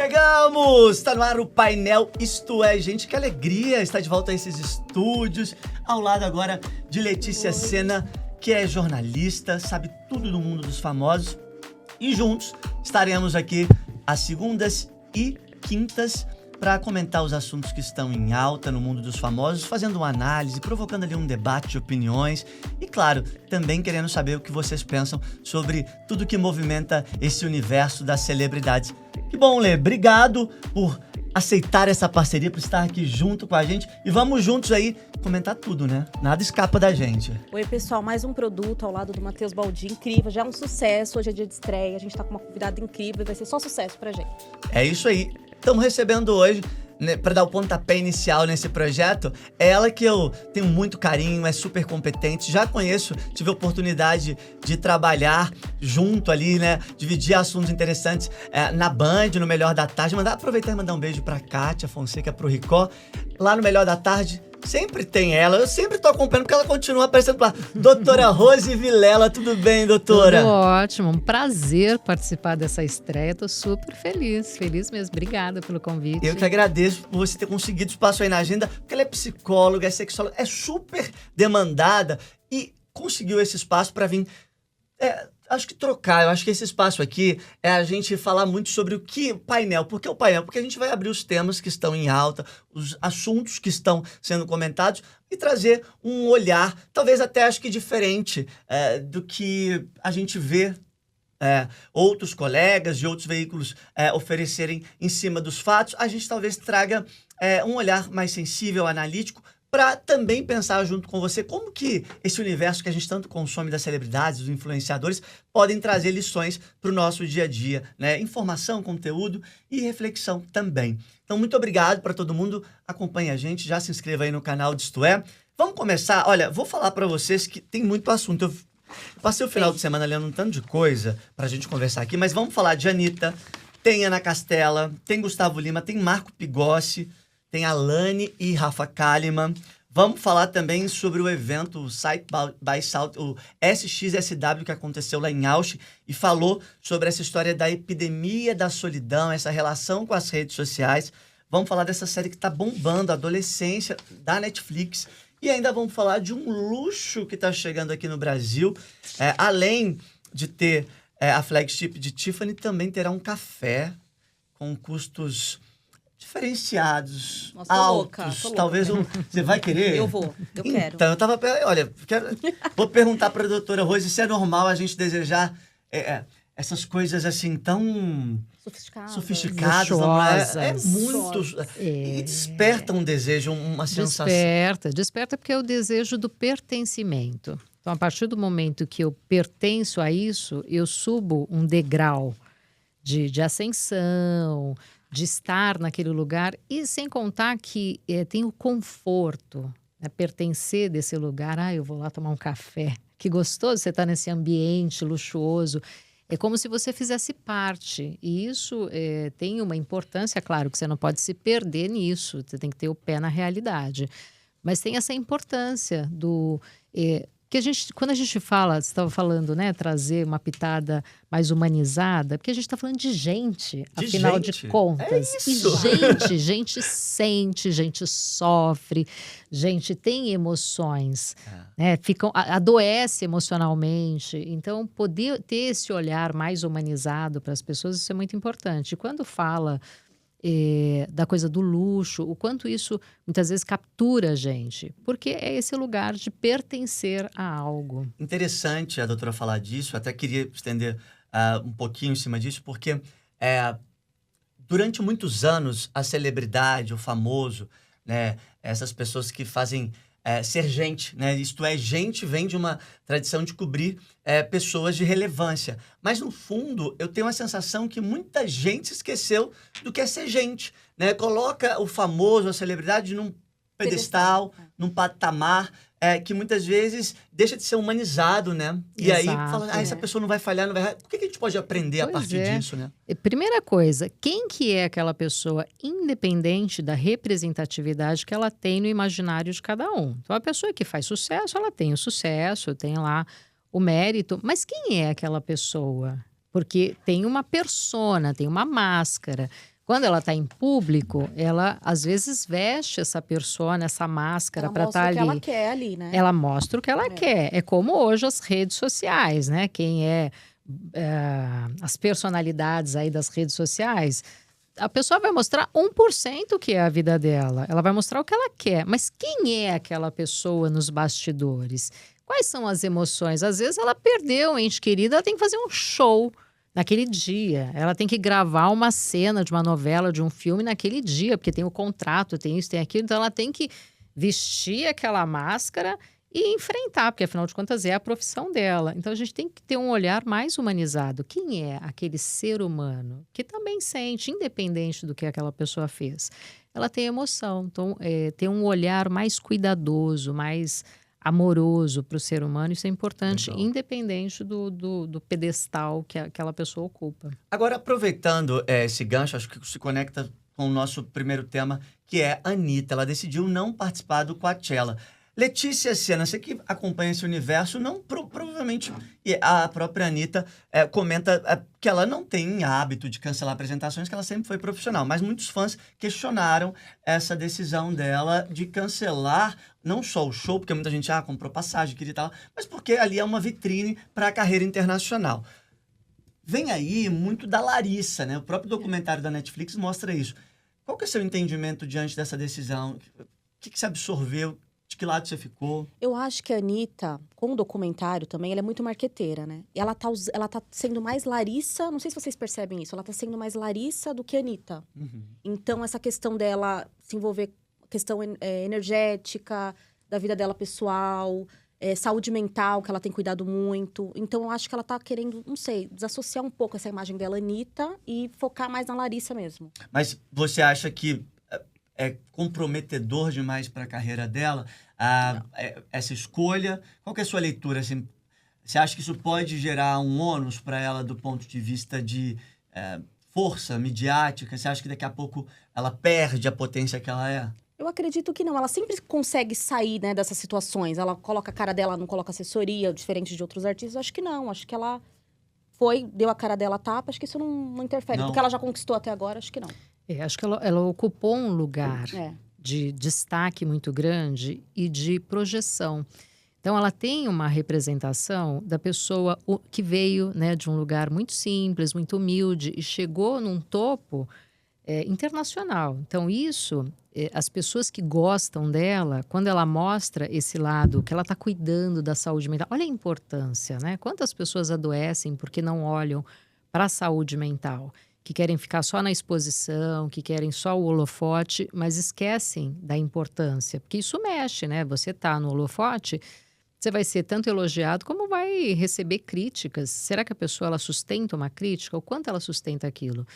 Chegamos! Está no ar o painel Isto É, gente, que alegria estar de volta a esses estúdios, ao lado agora de Letícia Sena, que é jornalista, sabe tudo do mundo dos famosos, e juntos estaremos aqui às segundas e quintas para comentar os assuntos que estão em alta no mundo dos famosos, fazendo uma análise, provocando ali um debate de opiniões e, claro, também querendo saber o que vocês pensam sobre tudo que movimenta esse universo das celebridades. Que bom, Lê. Obrigado por aceitar essa parceria, por estar aqui junto com a gente. E vamos juntos aí comentar tudo, né? Nada escapa da gente. Oi, pessoal. Mais um produto ao lado do Matheus Baldi. Incrível. Já é um sucesso. Hoje é dia de estreia. A gente tá com uma convidada incrível e vai ser só sucesso pra gente. É isso aí. Estamos recebendo hoje, né, para dar o pontapé inicial nesse projeto, é ela que eu tenho muito carinho, é super competente, já conheço, tive a oportunidade de trabalhar junto ali, né, dividir assuntos interessantes na Band, no Melhor da Tarde. Aproveitar e mandar um beijo pra Kátia Fonseca, pro Ricó, lá no Melhor da Tarde. Sempre tem ela, eu sempre tô acompanhando porque ela continua aparecendo lá. Doutora Rose Vilela, tudo bem, doutora? Tudo ótimo, um prazer participar dessa estreia, tô super feliz mesmo, obrigada pelo convite. Eu que agradeço por você ter conseguido espaço aí na agenda, porque ela é psicóloga, é sexóloga, é super demandada e conseguiu esse espaço para vir... Acho que trocar, eu acho que esse espaço aqui é a gente falar muito sobre o que painel. Por que o painel? Porque a gente vai abrir os temas que estão em alta, os assuntos que estão sendo comentados e trazer um olhar, talvez até acho que diferente do que a gente vê outros colegas de outros veículos oferecerem em cima dos fatos. A gente talvez traga um olhar mais sensível, analítico, para também pensar junto com você como que esse universo que a gente tanto consome das celebridades, dos influenciadores, podem trazer lições para o nosso dia a dia, né? Informação, conteúdo e reflexão também. Então, muito obrigado para todo mundo. Acompanhe a gente, já se inscreva aí no canal de Isto É. Vamos começar? Olha, vou falar para vocês que tem muito assunto. Eu passei o final de semana lendo um tanto de coisa para a gente conversar aqui, mas vamos falar de Anitta, tem Ana Castela, tem Gustavo Lima, tem Marco Pigossi, tem Alane e Rafa Kalimann. Vamos falar também sobre o evento South by South, o SXSW, que aconteceu lá em Auschwitz, e falou sobre essa história da epidemia da solidão, essa relação com as redes sociais. Vamos falar dessa série que está bombando, a Adolescência, da Netflix. E ainda vamos falar de um luxo que está chegando aqui no Brasil. Além de ter a flagship de Tiffany, também terá um café com custos diferenciados, Nossa, altos. tô louca. Talvez você vai querer? Eu quero. Então, vou perguntar para a doutora Rose se é normal a gente desejar essas coisas assim tão sofisticadas, não é? É muito. E desperta um desejo, uma sensação. Desperta porque é o desejo do pertencimento. Então, a partir do momento que eu pertenço a isso, eu subo um degrau de ascensão, de estar naquele lugar, e sem contar que tem o conforto, pertencer desse lugar. Eu vou lá tomar um café, que gostoso você estar nesse ambiente luxuoso. É como se você fizesse parte, e isso tem uma importância, claro, que você não pode se perder nisso, você tem que ter o pé na realidade. Mas tem essa importância do... que quando a gente fala, você estava falando, né, trazer uma pitada mais humanizada, porque a gente está falando de gente, afinal de contas. É isso. E gente sente, gente sofre, gente tem emoções, né, adoece emocionalmente. Então, poder ter esse olhar mais humanizado para as pessoas, isso é muito importante. E quando fala da coisa do luxo, o quanto isso muitas vezes captura a gente, porque é esse lugar de pertencer a algo. Interessante a doutora falar disso, até queria estender um pouquinho em cima disso, porque durante muitos anos a celebridade, o famoso, né, essas pessoas que fazem ser gente, né? Isto é, gente vem de uma tradição de cobrir pessoas de relevância. Mas, no fundo, eu tenho a sensação que muita gente esqueceu do que é ser gente, né? Coloca o famoso, a celebridade, num pedestal, num patamar que muitas vezes deixa de ser humanizado, né? E Exato, aí fala, essa pessoa não vai falhar, não vai... O que a gente pode aprender a partir disso, né? Primeira coisa, quem que é aquela pessoa, independente da representatividade que ela tem no imaginário de cada um? Então, a pessoa que faz sucesso, ela tem o sucesso, tem lá o mérito, mas quem é aquela pessoa? Porque tem uma persona, tem uma máscara. Quando ela está em público, ela às vezes veste essa persona, essa máscara para estar ali. Ela mostra o que ela quer ali, né? Ela mostra o que ela quer. É como hoje as redes sociais, né? Quem as personalidades aí das redes sociais, a pessoa vai mostrar 1% o que é a vida dela. Ela vai mostrar o que ela quer. Mas quem é aquela pessoa nos bastidores? Quais são as emoções? Às vezes ela perdeu um ente querido, ela tem que fazer um show naquele dia. Ela tem que gravar uma cena de uma novela, de um filme naquele dia, porque tem o contrato, tem isso, tem aquilo. Então ela tem que vestir aquela máscara e enfrentar, porque afinal de contas é a profissão dela. Então a gente tem que ter um olhar mais humanizado. Quem é aquele ser humano que também sente, independente do que aquela pessoa fez? Ela tem emoção, então tem um olhar mais cuidadoso, mais amoroso para o ser humano. Isso é importante, Legal. independente do pedestal que aquela pessoa ocupa. Agora, aproveitando esse gancho, acho que se conecta com o nosso primeiro tema, que é a Anitta. Ela decidiu não participar do Coachella. Letícia Sena, você que acompanha esse universo, provavelmente, e a própria Anitta comenta que ela não tem hábito de cancelar apresentações, que ela sempre foi profissional, mas muitos fãs questionaram essa decisão dela de cancelar não só o show, porque muita gente comprou passagem, queria e tal, mas porque ali é uma vitrine para a carreira internacional. Vem aí muito da Larissa, né? O próprio documentário da Netflix mostra isso. Qual que é o seu entendimento diante dessa decisão? O que você absorveu? De que lado você ficou? Eu acho que a Anitta, com o documentário também, ela é muito marqueteira, né? E ela tá sendo mais Larissa, não sei se vocês percebem isso, ela tá sendo mais Larissa do que a Anitta. Uhum. Então, essa questão dela se envolver questão energética, da vida dela pessoal, saúde mental, que ela tem cuidado muito. Então, eu acho que ela tá querendo, não sei, desassociar um pouco essa imagem dela, Anitta, e focar mais na Larissa mesmo. Mas você acha que é comprometedor demais para a carreira dela essa escolha? Qual que é a sua leitura? Assim, você acha que isso pode gerar um ônus para ela do ponto de vista de força midiática? Você acha que daqui a pouco ela perde a potência que ela é? Eu acredito que não. Ela sempre consegue sair, né, dessas situações. Ela coloca a cara dela, não coloca assessoria, diferente de outros artistas. Eu acho que não. Acho que ela deu a cara dela a tapa. Acho que isso não interfere. Não. Porque ela já conquistou até agora, acho que não. Acho que ela ocupou um lugar de destaque muito grande e de projeção. Então, ela tem uma representação da pessoa que veio, né, de um lugar muito simples, muito humilde e chegou num topo internacional. Então, isso, as pessoas que gostam dela, quando ela mostra esse lado, que ela está cuidando da saúde mental, olha a importância, né? Quantas pessoas adoecem porque não olham para a saúde mental, que querem ficar só na exposição, que querem só o holofote, mas esquecem da importância, porque isso mexe, né? Você está no holofote, você vai ser tanto elogiado como vai receber críticas. Será que a pessoa ela sustenta uma crítica? O quanto ela sustenta aquilo?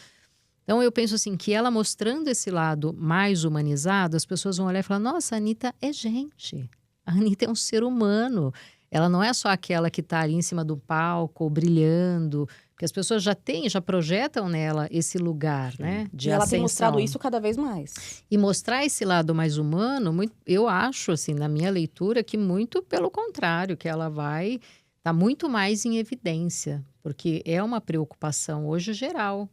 Então, eu penso assim, que ela mostrando esse lado mais humanizado, as pessoas vão olhar e falar, nossa, a Anitta é gente. A Anitta é um ser humano. Ela não é só aquela que está ali em cima do palco, brilhando, porque as pessoas já projetam nela esse lugar, né, de E ela tem ascensão. mostrado isso cada vez mais. E mostrar esse lado mais humano, eu acho, assim, na minha leitura, que muito pelo contrário, que ela vai estar muito mais em evidência, porque é uma preocupação hoje geral.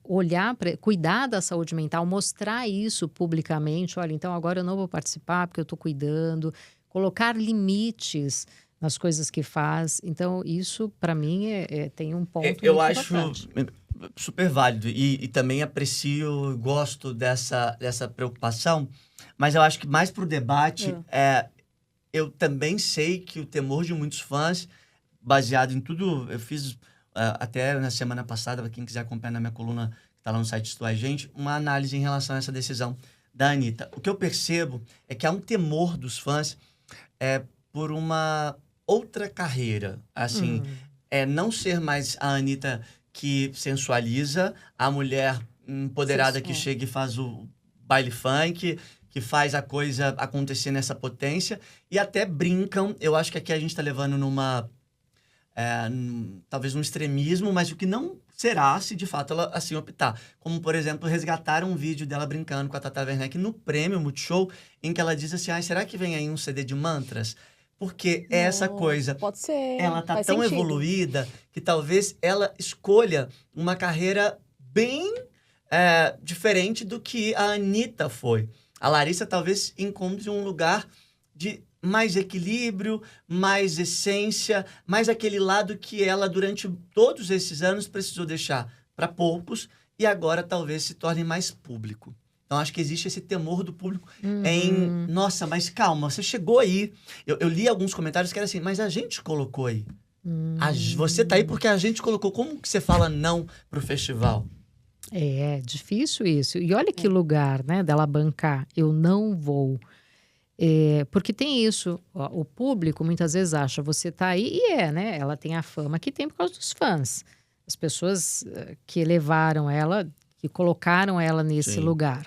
Olhar, cuidar da saúde mental, mostrar isso publicamente. Olha, então agora eu não vou participar porque eu estou cuidando. Colocar limites nas coisas que faz. Então, isso, para mim, tem um ponto Eu muito acho importante. super válido e também aprecio, gosto dessa preocupação, mas eu acho que mais para o debate, eu também sei que o temor de muitos fãs, baseado em tudo, eu fiz até na semana passada, para quem quiser acompanhar na minha coluna, que está lá no site Isto é Gente, uma análise em relação a essa decisão da Anitta. O que eu percebo é que há um temor dos fãs por uma outra carreira, assim, não ser mais a Anitta que sensualiza, a mulher empoderada que chega e faz o baile funk, que faz a coisa acontecer nessa potência, e até brincam, eu acho que aqui a gente está levando talvez um extremismo, mas o que não será se de fato ela assim optar. Como, por exemplo, resgataram um vídeo dela brincando com a Tata Werneck no Prêmio Multishow, em que ela diz assim, será que vem aí um CD de mantras? Porque essa coisa, Pode ser. ela tá Faz tão sentido. evoluída que talvez ela escolha uma carreira bem diferente do que a Anitta foi. A Larissa talvez encontre um lugar de mais equilíbrio, mais essência, mais aquele lado que ela, durante todos esses anos, precisou deixar para poucos e agora talvez se torne mais público. Então, acho que existe esse temor do público em... Nossa, mas calma, você chegou aí. Eu li alguns comentários que era assim, mas a gente colocou aí. Você tá aí porque a gente colocou. Como que você fala não pro festival? É difícil isso. E olha que lugar, né, dela bancar. Eu não vou. Porque tem isso. O público muitas vezes acha, você tá aí, e né? Ela tem a fama que tem por causa dos fãs. As pessoas que elevaram ela, que colocaram ela nesse Sim. lugar.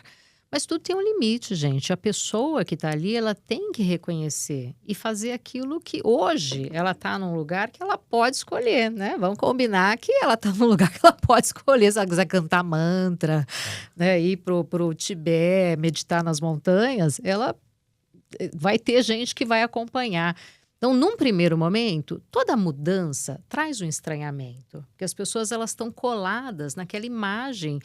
Mas tudo tem um limite, gente. A pessoa que está ali, ela tem que reconhecer e fazer aquilo que hoje ela está num lugar que ela pode escolher, né? Vamos combinar que ela está num lugar que ela pode escolher. Se ela quiser cantar mantra, né? Ir pro Tibete, meditar nas montanhas, ela vai ter gente que vai acompanhar. Então, num primeiro momento, toda mudança traz um estranhamento, porque as pessoas elas estão coladas naquela imagem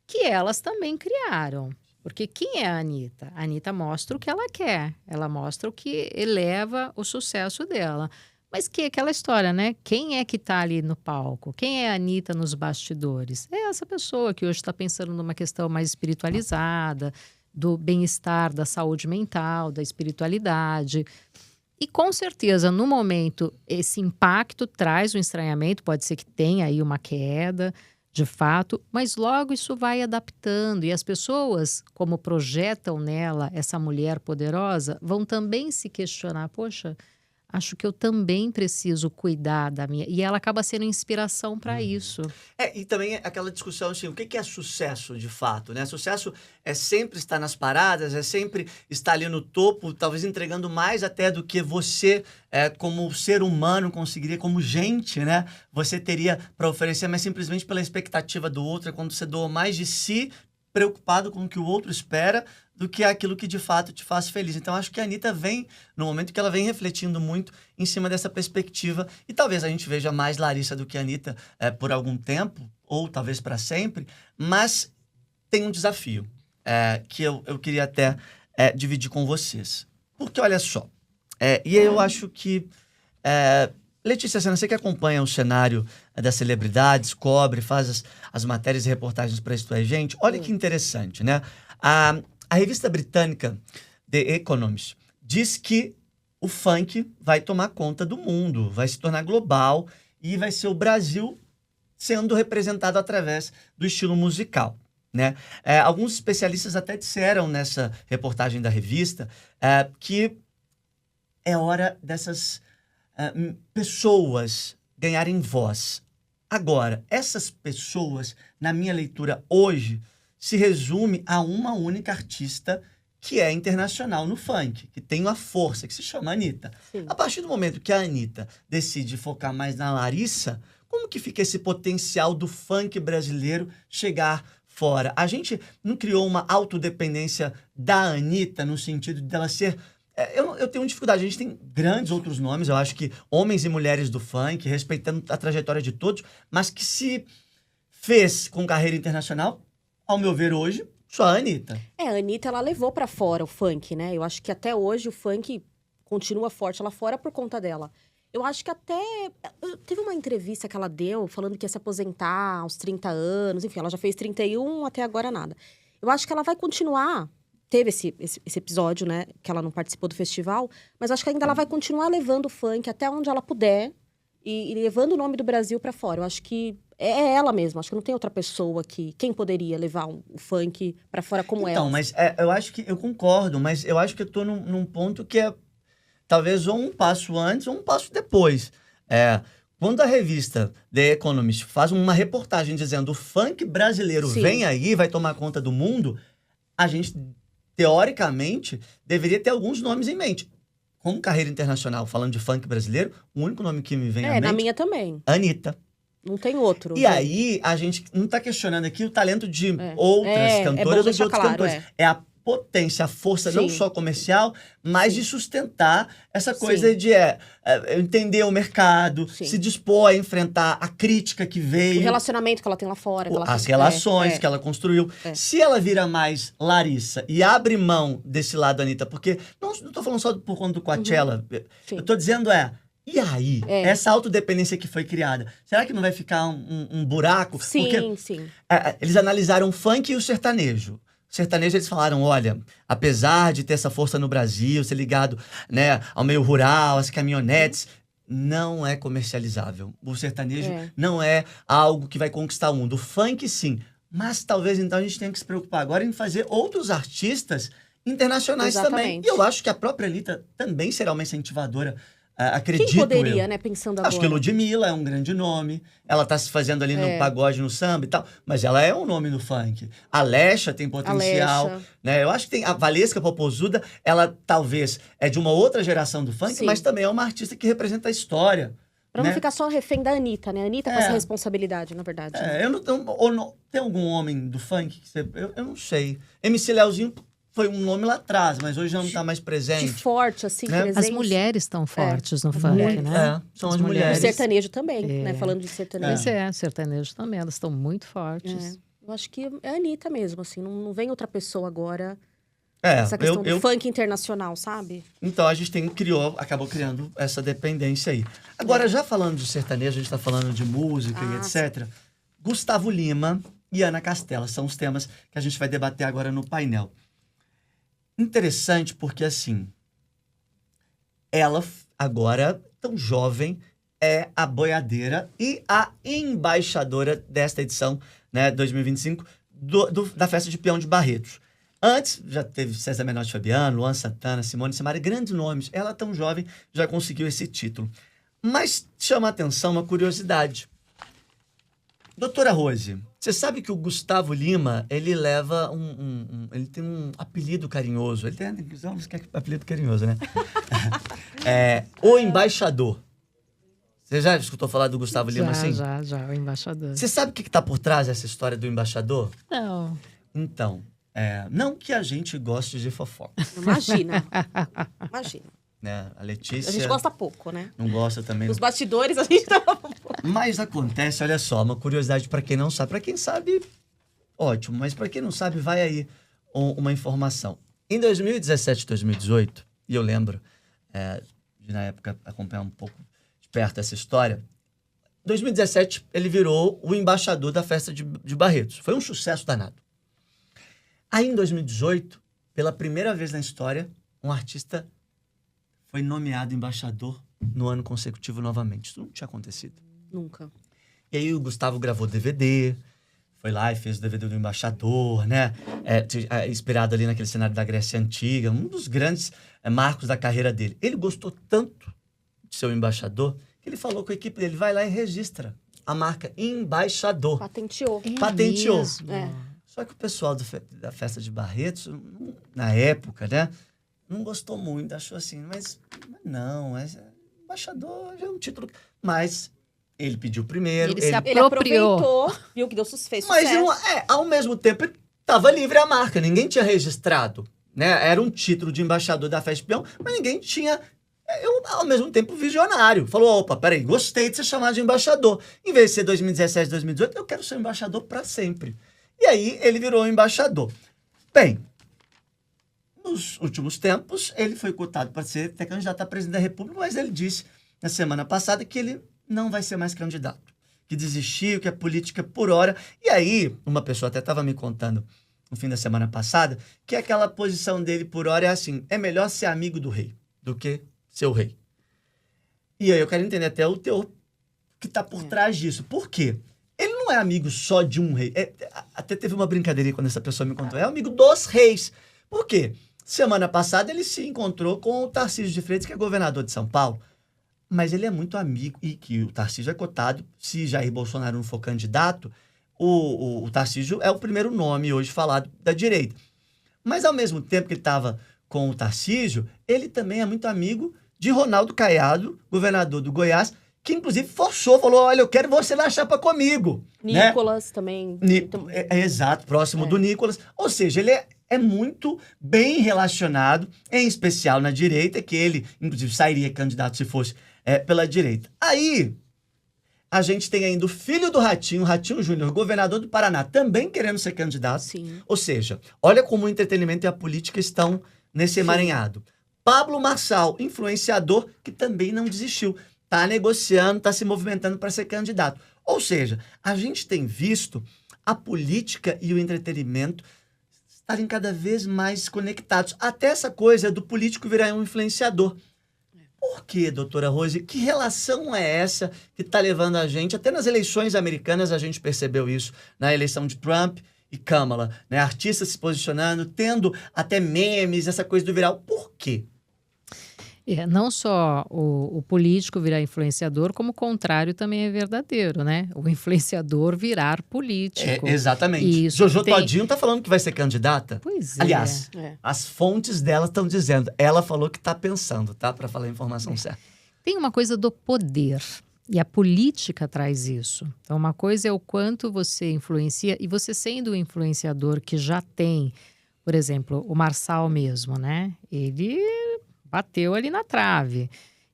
que elas também criaram. Porque quem é a Anitta? A Anitta mostra o que ela quer, ela mostra o que eleva o sucesso dela. Mas que é aquela história, né? Quem é que está ali no palco? Quem é a Anitta nos bastidores? É essa pessoa que hoje está pensando numa questão mais espiritualizada, do bem-estar, da saúde mental, da espiritualidade. E com certeza, no momento, esse impacto traz um estranhamento, pode ser que tenha aí uma queda, de fato, mas logo isso vai adaptando. E as pessoas, como projetam nela essa mulher poderosa, vão também se questionar, poxa, acho que eu também preciso cuidar da minha... E ela acaba sendo inspiração para isso. E também aquela discussão assim, o que é sucesso de fato, né? Sucesso é sempre estar nas paradas, é sempre estar ali no topo, talvez entregando mais até do que você, como ser humano, conseguiria, como gente, né? Você teria para oferecer, mas simplesmente pela expectativa do outro, é quando você doa mais de si, preocupado com o que o outro espera, do que aquilo que de fato te faz feliz. Então, acho que a Anitta vem, no momento que ela vem refletindo muito em cima dessa perspectiva, e talvez a gente veja mais Larissa do que a Anitta por algum tempo, ou talvez para sempre, mas tem um desafio que eu queria até dividir com vocês. Porque, olha só, e eu acho que... Letícia Sena, você que acompanha o cenário das celebridades, cobre, faz as matérias e reportagens para isso, gente, olha que interessante, né? A revista britânica The Economist diz que o funk vai tomar conta do mundo, vai se tornar global e vai ser o Brasil sendo representado através do estilo musical, né? Alguns especialistas até disseram nessa reportagem da revista que é hora dessas pessoas ganharem voz. Agora, essas pessoas, na minha leitura hoje, se resume a uma única artista que é internacional no funk, que tem uma força, que se chama Anitta. Sim. A partir do momento que a Anitta decide focar mais na Larissa, como que fica esse potencial do funk brasileiro chegar fora? A gente não criou uma autodependência da Anitta no sentido dela ser... Eu tenho dificuldade, a gente tem grandes outros nomes, eu acho que homens e mulheres do funk, respeitando a trajetória de todos, mas que se fez com carreira internacional, ao meu ver hoje, só a Anitta. A Anitta, ela levou pra fora o funk, né? Eu acho que até hoje o funk continua forte lá fora por conta dela. Eu acho que até... Teve uma entrevista que ela deu falando que ia se aposentar aos 30 anos, enfim, ela já fez 31, até agora nada. Eu acho que ela vai continuar... Teve esse episódio, né, que ela não participou do festival, mas acho que ainda ela vai continuar levando o funk até onde ela puder e levando o nome do Brasil pra fora. Eu acho que é ela mesma, acho que não tem outra pessoa quem poderia levar o funk pra fora como ela. Então, mas eu acho que, eu concordo, mas eu acho que eu tô num ponto que é talvez ou um passo antes ou um passo depois. Quando a revista The Economist faz uma reportagem dizendo o funk brasileiro Sim. vem aí, vai tomar conta do mundo, a gente... teoricamente, deveria ter alguns nomes em mente. Como carreira internacional, falando de funk brasileiro, o único nome que me vem à mente... na minha também. Anitta. Não tem outro. E aí, a gente não está questionando aqui o talento de outras cantoras ou de outros cantores. potência, a força não Sim. só comercial, mas Sim. de sustentar essa coisa Sim. de entender o mercado, Sim. se dispor a enfrentar a crítica que O veio, relacionamento que ela tem lá fora. Que ela as tem- relações que ela construiu. É. Se ela vira mais Larissa e abre mão desse lado, Anitta, porque não tô falando só por conta do Coachella, Sim. eu tô dizendo e aí? É. Essa autodependência que foi criada, será que não vai ficar um buraco? Sim, Porque sim. eles analisaram o funk e o sertanejo. O sertanejo, eles falaram, olha, apesar de ter essa força no Brasil, ser ligado, né, ao meio rural, às caminhonetes, não é comercializável. O sertanejo não é algo que vai conquistar o mundo. O funk, sim. Mas talvez, então, a gente tenha que se preocupar agora em fazer outros artistas internacionais também. Exatamente. E eu acho que a própria Anitta também será uma incentivadora. Acredito Quem poderia, eu. né, pensando agora? Acho que Ludmilla é um grande nome. Ela tá se fazendo ali no pagode, no samba e tal. Mas ela é um nome no funk. A Alexa tem potencial. Alexa. Né? Eu acho que tem a Valesca Popozuda. Ela talvez é de uma outra geração do funk, Sim. mas também é uma artista que representa a história. Pra né? não ficar só refém da Anitta, né? A Anitta com essa responsabilidade, na verdade. Tem algum homem do funk que você... Eu não sei. MC Leozinho foi um nome lá atrás, mas hoje já não tá mais presente. De forte, assim, Né? presente. As mulheres estão fortes no as funk, mulheres. né? São as O mulheres. sertanejo também, né? Falando de sertanejo. Pois é, sertanejo também, elas estão muito fortes. Eu acho que é a Anitta mesmo, assim. Não vem outra pessoa agora. É, Essa questão do funk internacional, sabe? Então a gente acabou criando essa dependência aí. Agora, já falando de sertanejo, a gente tá falando de música e etc. Gustavo Lima e Ana Castela são os temas que a gente vai debater agora no painel. Interessante porque, assim, ela agora, tão jovem, é a boiadeira e a embaixadora desta edição, né, 2025, da Festa de Peão de Barretos. Antes, já teve César Menotti e Fabiano, Luan Santana, Simone Simaria, grandes nomes. Ela, tão jovem, já conseguiu esse título. Mas chama a atenção uma curiosidade. Doutora Rose, você sabe que o Gustavo Lima, ele leva ele tem um apelido carinhoso. Ele tem apelido carinhoso, né? O Embaixador. Você já escutou falar do Gustavo Lima assim? Já, o embaixador. Você sabe o que está por trás dessa história do embaixador? Não. Então, não que a gente goste de fofoca, Imagina. Imagina. né? A Letícia... A gente gosta pouco, né? Não gosta também. Os bastidores a gente tava... Mas acontece, olha só, uma curiosidade para quem não sabe. Para quem sabe, ótimo. Mas para quem não sabe, vai aí uma informação. Em 2017 e 2018, e eu lembro de, na época, acompanhar um pouco de perto essa história, em 2017, ele virou o embaixador da Festa de Barretos. Foi um sucesso danado. Aí, em 2018, pela primeira vez na história, um artista foi nomeado embaixador no ano consecutivo novamente. Isso não tinha acontecido. Nunca. E aí o Gustavo gravou DVD, foi lá e fez o DVD do Embaixador, né? Inspirado ali naquele cenário da Grécia Antiga, um dos grandes marcos da carreira dele. Ele gostou tanto de ser o embaixador que ele falou com a equipe dele, vai lá e registra a marca Embaixador. Patenteou. Patenteou. Mesmo? Só que o pessoal da Festa de Barretos, na época, né? Não gostou muito, achou assim, mas não, embaixador já é um título. Mas ele pediu primeiro. Ele se Ele apropriou. aproveitou, viu que deu fez Mas sucesso. ao mesmo tempo estava livre a marca, ninguém tinha registrado, né? Era um título de embaixador da Festa de Peão, mas ninguém tinha. Ao mesmo tempo, visionário. Falou, opa, peraí, gostei de ser chamado de embaixador. Em vez de ser 2017, 2018, eu quero ser embaixador para sempre. E aí, ele virou embaixador. Bem, nos últimos tempos, ele foi cotado para ser até candidato a presidente da República, mas ele disse, na semana passada, que ele não vai ser mais candidato. Que desistiu, que é política por hora. E aí, uma pessoa até estava me contando no fim da semana passada, que aquela posição dele por hora é assim, é melhor ser amigo do rei do que ser o rei. E aí eu quero entender até o teor que está por trás disso. Por quê? Ele não é amigo só de um rei. Até teve uma brincadeira quando essa pessoa me contou. É amigo dos reis. Por quê? Semana passada ele se encontrou com o Tarcísio de Freitas, que é governador de São Paulo. Mas ele é muito amigo, e que o Tarcísio é cotado, se Jair Bolsonaro não for candidato, o Tarcísio é o primeiro nome hoje falado da direita. Mas ao mesmo tempo que ele estava com o Tarcísio, ele também é muito amigo de Ronaldo Caiado, governador do Goiás, que inclusive falou, olha, eu quero você na chapa comigo. Nicolas também. Exato, próximo do Nicolas. Ou seja, ele é muito bem relacionado, em especial na direita, que ele, inclusive, sairia candidato se fosse pela direita. Aí, a gente tem ainda o filho do Ratinho, Ratinho Júnior, governador do Paraná, também querendo ser candidato. Sim. Ou seja, olha como o entretenimento e a política estão nesse emaranhado. Pablo Marçal, influenciador, que também não desistiu. Está negociando, está se movimentando para ser candidato. Ou seja, a gente tem visto a política e o entretenimento estarem cada vez mais conectados. Até essa coisa do político virar um influenciador. Por quê, doutora Rose? Que relação é essa que está levando a gente? Até nas eleições americanas a gente percebeu isso. Na eleição de Trump e Kamala, né? Artistas se posicionando, tendo até memes, essa coisa do viral. Por quê? Não só o político virar influenciador, como o contrário também é verdadeiro, né? O influenciador virar político. Exatamente. Isso Jojo Todinho está falando que vai ser candidata. Pois é. Aliás, as fontes dela estão dizendo. Ela falou que está pensando, tá? Para falar a informação certa. Tem uma coisa do poder. E a política traz isso. Então, uma coisa é o quanto você influencia. E você sendo um influenciador que já tem, por exemplo, o Marçal mesmo, né? Ele bateu ali na trave.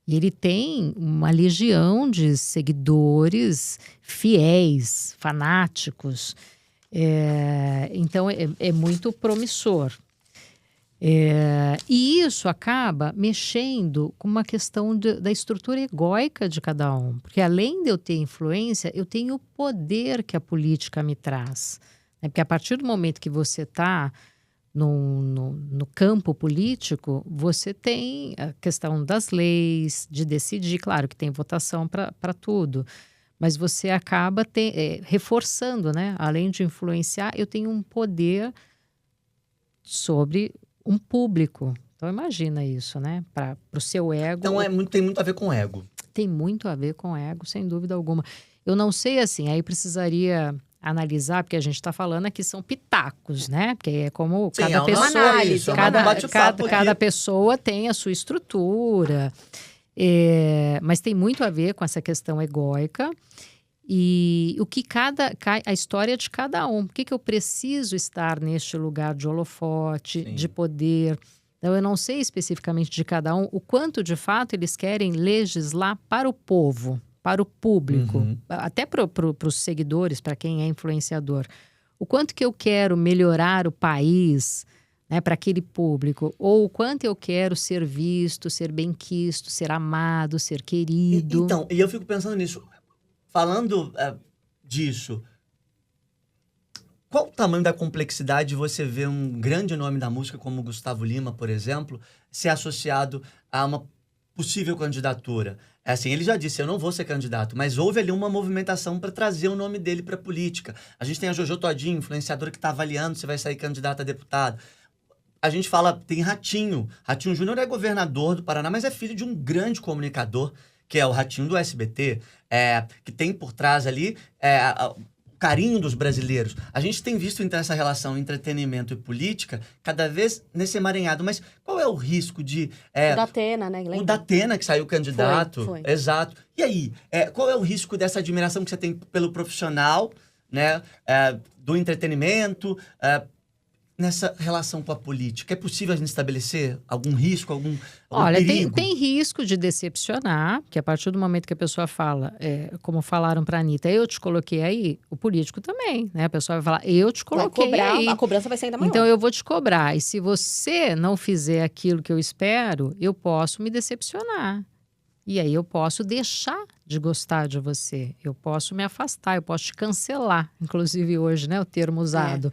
E ele tem uma legião de seguidores fiéis, fanáticos. Então, é muito promissor. E isso acaba mexendo com uma questão da estrutura egóica de cada um. Porque além de eu ter influência, eu tenho o poder que a política me traz. Porque a partir do momento que você está no campo político, você tem a questão das leis, de decidir. Claro que tem votação para tudo. Mas você acaba reforçando, né? Além de influenciar, eu tenho um poder sobre um público. Então, imagina isso, né? Para o seu ego. Então, tem muito a ver com ego. Tem muito a ver com ego, sem dúvida alguma. Eu não sei, assim, aí precisaria analisar, porque a gente está falando aqui são pitacos, né? Porque é como cada pessoa... análise, cada pessoa tem a sua estrutura. Mas tem muito a ver com essa questão egóica. E o que a história de cada um. Por que eu preciso estar neste lugar de holofote, de poder? Então, eu não sei especificamente de cada um o quanto, de fato, eles querem legislar para o povo, para o público, até para os seguidores, para quem é influenciador. O quanto que eu quero melhorar o país, né, para aquele público, ou o quanto eu quero ser visto, ser benquisto, ser amado, ser querido. Então, e eu fico pensando nisso. Falando disso, qual o tamanho da complexidade de você ver um grande nome da música como Gustavo Lima, por exemplo, ser associado a uma possível candidatura? Assim, ele já disse, eu não vou ser candidato, mas houve ali uma movimentação para trazer o nome dele para a política. A gente tem a Jojo Todinho, influenciadora, que está avaliando se vai sair candidata a deputado. A gente fala, tem Ratinho. Ratinho Júnior é governador do Paraná, mas é filho de um grande comunicador, que é o Ratinho do SBT, que tem por trás ali o carinho dos brasileiros. A gente tem visto, então, essa relação entretenimento e política cada vez nesse emaranhado. Mas qual é o risco de... o Datena, né? O Datena, que saiu candidato. Foi. Exato. E aí, qual é o risco dessa admiração que você tem pelo profissional, né, do entretenimento, nessa relação com a política? É possível a gente estabelecer algum risco, algum Olha, perigo? tem risco de decepcionar, que a partir do momento que a pessoa fala, como falaram para a Anitta, eu te coloquei aí, o político também, né? A pessoa vai falar, eu te coloquei aí. A cobrança vai ser ainda maior. Então, eu vou te cobrar. E se você não fizer aquilo que eu espero, eu posso me decepcionar. E aí eu posso deixar de gostar de você. Eu posso me afastar, eu posso te cancelar. Inclusive hoje, né? O termo usado.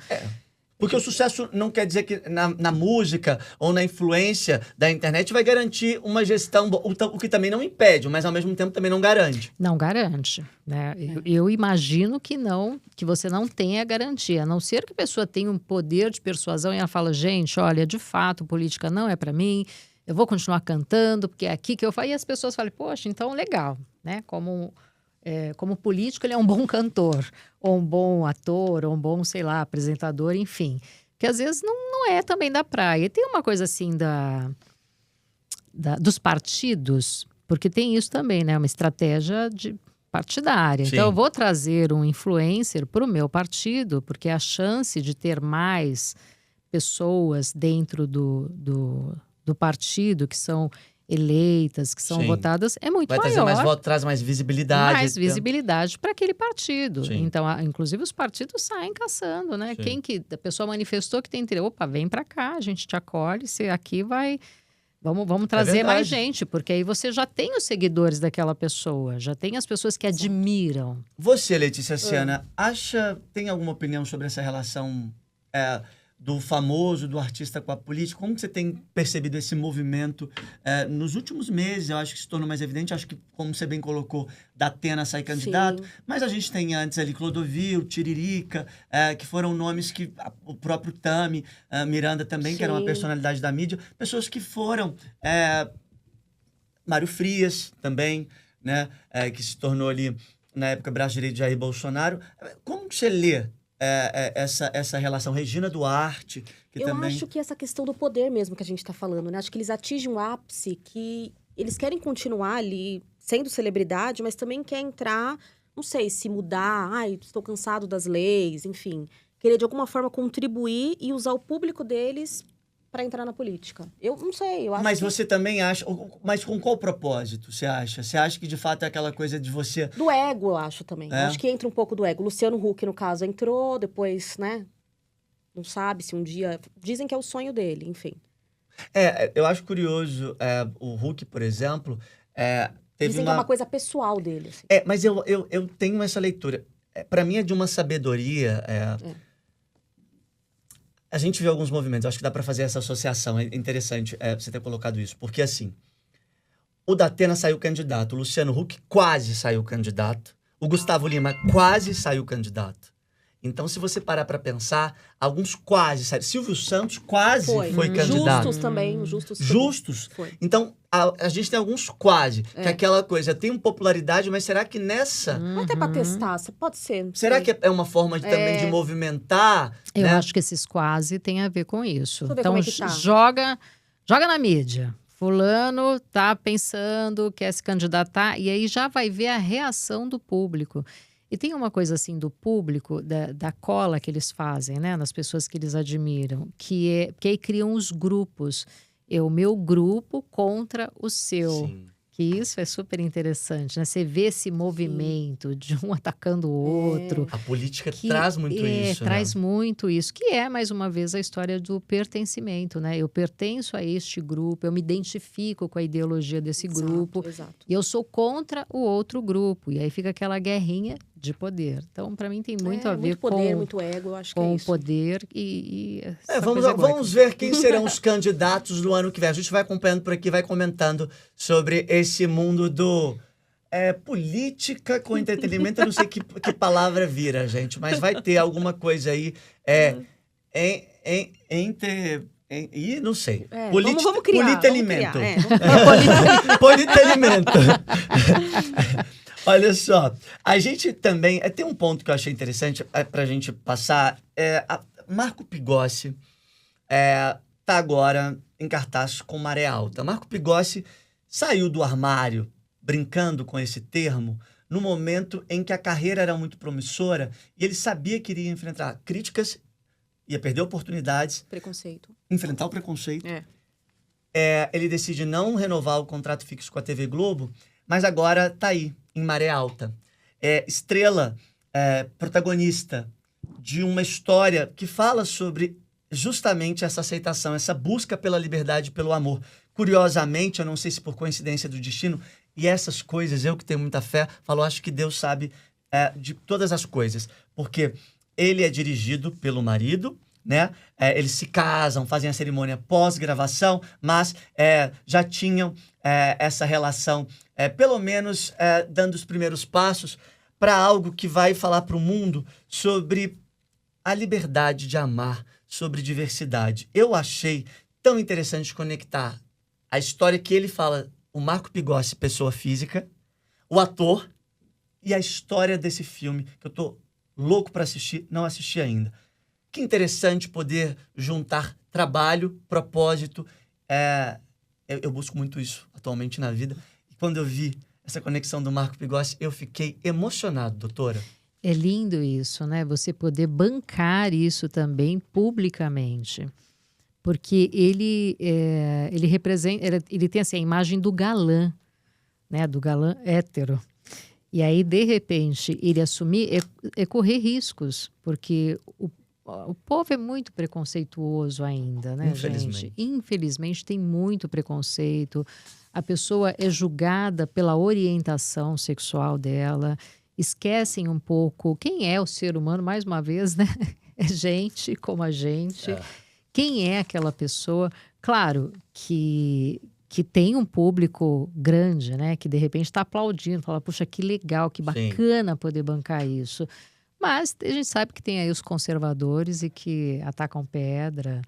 Porque o sucesso não quer dizer que na música ou na influência da internet vai garantir uma gestão, o que também não impede, mas ao mesmo tempo também não garante. Não garante, né? Eu imagino que você não tenha garantia, a não ser que a pessoa tenha um poder de persuasão e ela fala, gente, olha, de fato, política não é para mim, eu vou continuar cantando, porque é aqui que eu falo. E as pessoas falam, poxa, então legal, né? Como político, ele é um bom cantor, ou um bom ator, ou um bom, sei lá, apresentador, enfim. Que às vezes não é também da praia. E tem uma coisa assim dos partidos, porque tem isso também, né? Uma estratégia partidária. Sim. Então, eu vou trazer um influencer para o meu partido, porque a chance de ter mais pessoas dentro do partido que são eleitas, que são Sim. votadas, é muito Vai trazer maior. mais voto, traz mais visibilidade. Mais visibilidade para aquele partido. Sim. Então, inclusive, os partidos saem caçando, né? Sim. Quem que a pessoa manifestou que tem interesse, opa, vem para cá, a gente te acolhe, você aqui vai. Vamos trazer mais verdade. gente, porque aí você já tem os seguidores daquela pessoa, já tem as pessoas que admiram. Você, Letícia Siana, tem alguma opinião sobre essa relação do famoso, do artista com a política? Como que você tem percebido esse movimento nos últimos meses? Eu acho que se tornou mais evidente. Acho que, como você bem colocou, Datena sai candidato. Sim. Mas a gente tem antes ali Clodovil, Tiririca, que foram nomes que... O próprio Tami, Miranda também, que era uma Sim. personalidade da mídia. Pessoas que foram... Mário Frias também, né? Que se tornou ali, na época, braço direito de Jair Bolsonaro. Como que você lê essa relação? Regina Duarte, que Eu também... acho que essa questão do poder mesmo que a gente está falando, né? Acho que eles atingem um ápice que eles querem continuar ali sendo celebridade, mas também quer entrar, não sei, se mudar, estou cansado das leis, enfim. Querer de alguma forma contribuir e usar o público deles para entrar na política. Eu não sei, eu acho Mas que... você também acha... Mas com qual propósito você acha? Você acha que, de fato, é aquela coisa de você... Do ego, eu acho também. Eu acho que entra um pouco do ego. Luciano Huck, no caso, entrou, depois, né? Não sabe se um dia... Dizem que é o sonho dele, enfim. Eu acho curioso, o Huck, por exemplo, teve Dizem que é uma coisa pessoal dele, assim. mas eu tenho essa leitura. Para mim é de uma sabedoria... A gente vê alguns movimentos, acho que dá para fazer essa associação. É interessante você ter colocado isso. Porque, assim, o Datena saiu candidato, o Luciano Huck quase saiu candidato, o Gustavo Lima quase saiu candidato. Então, se você parar para pensar, alguns quase saíram. Silvio Santos quase foi candidato. Justus também, Justus. Foi. Então, a gente tem alguns quase. Que é aquela coisa, tem popularidade, mas será que nessa... Até pra testar, pode ser. Será que é uma forma também de movimentar? Eu né? acho que esses quase têm a ver com isso. Deixa eu ver Então, como é que tá. joga na mídia. Fulano tá pensando, quer se candidatar, e aí já vai ver a reação do público. E tem uma coisa assim do público, da cola que eles fazem, né? Nas pessoas que eles admiram, que aí criam os grupos. O meu grupo contra o seu. Sim. Que isso é super interessante, né? Você vê esse movimento de um atacando o outro. A política traz muito isso, Traz né? muito isso, que é, mais uma vez, a história do pertencimento, né? Eu pertenço a este grupo, eu me identifico com a ideologia desse grupo. Exato. E eu sou contra o outro grupo. E aí fica aquela guerrinha de poder. Então, para mim, tem muito a ver muito poder, com muito ego, eu acho que é o isso. poder e essa Vamos coisa egóica. ver quem serão os candidatos do ano que vem. A gente vai acompanhando por aqui, vai comentando sobre esse mundo do política com entretenimento. Eu não sei que palavra vira, gente, mas vai ter alguma coisa aí não sei. Vamos criar. Politelimento. Vamos criar, Politelimento. Olha só, a gente também... tem um ponto que eu achei interessante pra gente passar. Marco Pigossi tá agora em cartaz com Maré Alta. Marco Pigossi saiu do armário, brincando com esse termo, no momento em que a carreira era muito promissora e ele sabia que iria enfrentar críticas, ia perder oportunidades, Preconceito. enfrentar o preconceito. Ele decide não renovar o contrato fixo com a TV Globo, mas agora tá aí, em Maré Alta. Estrela, protagonista de uma história que fala sobre justamente essa aceitação, essa busca pela liberdade, pelo amor. Curiosamente, eu não sei se por coincidência do destino, e essas coisas, eu que tenho muita fé, falo, acho que Deus sabe de todas as coisas. Porque ele é dirigido pelo marido, né? Eles se casam, fazem a cerimônia pós-gravação, mas já tinham essa relação, pelo menos dando os primeiros passos para algo que vai falar para o mundo sobre a liberdade de amar, sobre diversidade. Eu achei tão interessante conectar a história que ele fala, o Marco Pigossi, pessoa física, o ator, e a história desse filme, que eu tô louco para assistir, não assisti ainda. Que interessante poder juntar trabalho, propósito. Eu busco muito isso atualmente na vida. E quando eu vi essa conexão do Marco Pigossi, eu fiquei emocionado, doutora. É lindo isso, né? Você poder bancar isso também publicamente. Porque ele representa, ele tem assim, a imagem do galã, né? Do galã hétero. E aí, de repente, ele assumir é correr riscos, porque o povo é muito preconceituoso ainda, né, gente? Infelizmente, tem muito preconceito. A pessoa é julgada pela orientação sexual dela. Esquecem um pouco quem é o ser humano, mais uma vez, né? É gente como a gente. Quem é aquela pessoa? Claro que tem um público grande, né? Que de repente está aplaudindo, fala, puxa, que legal, que bacana poder bancar isso. Mas a gente sabe que tem aí os conservadores e que atacam pedra,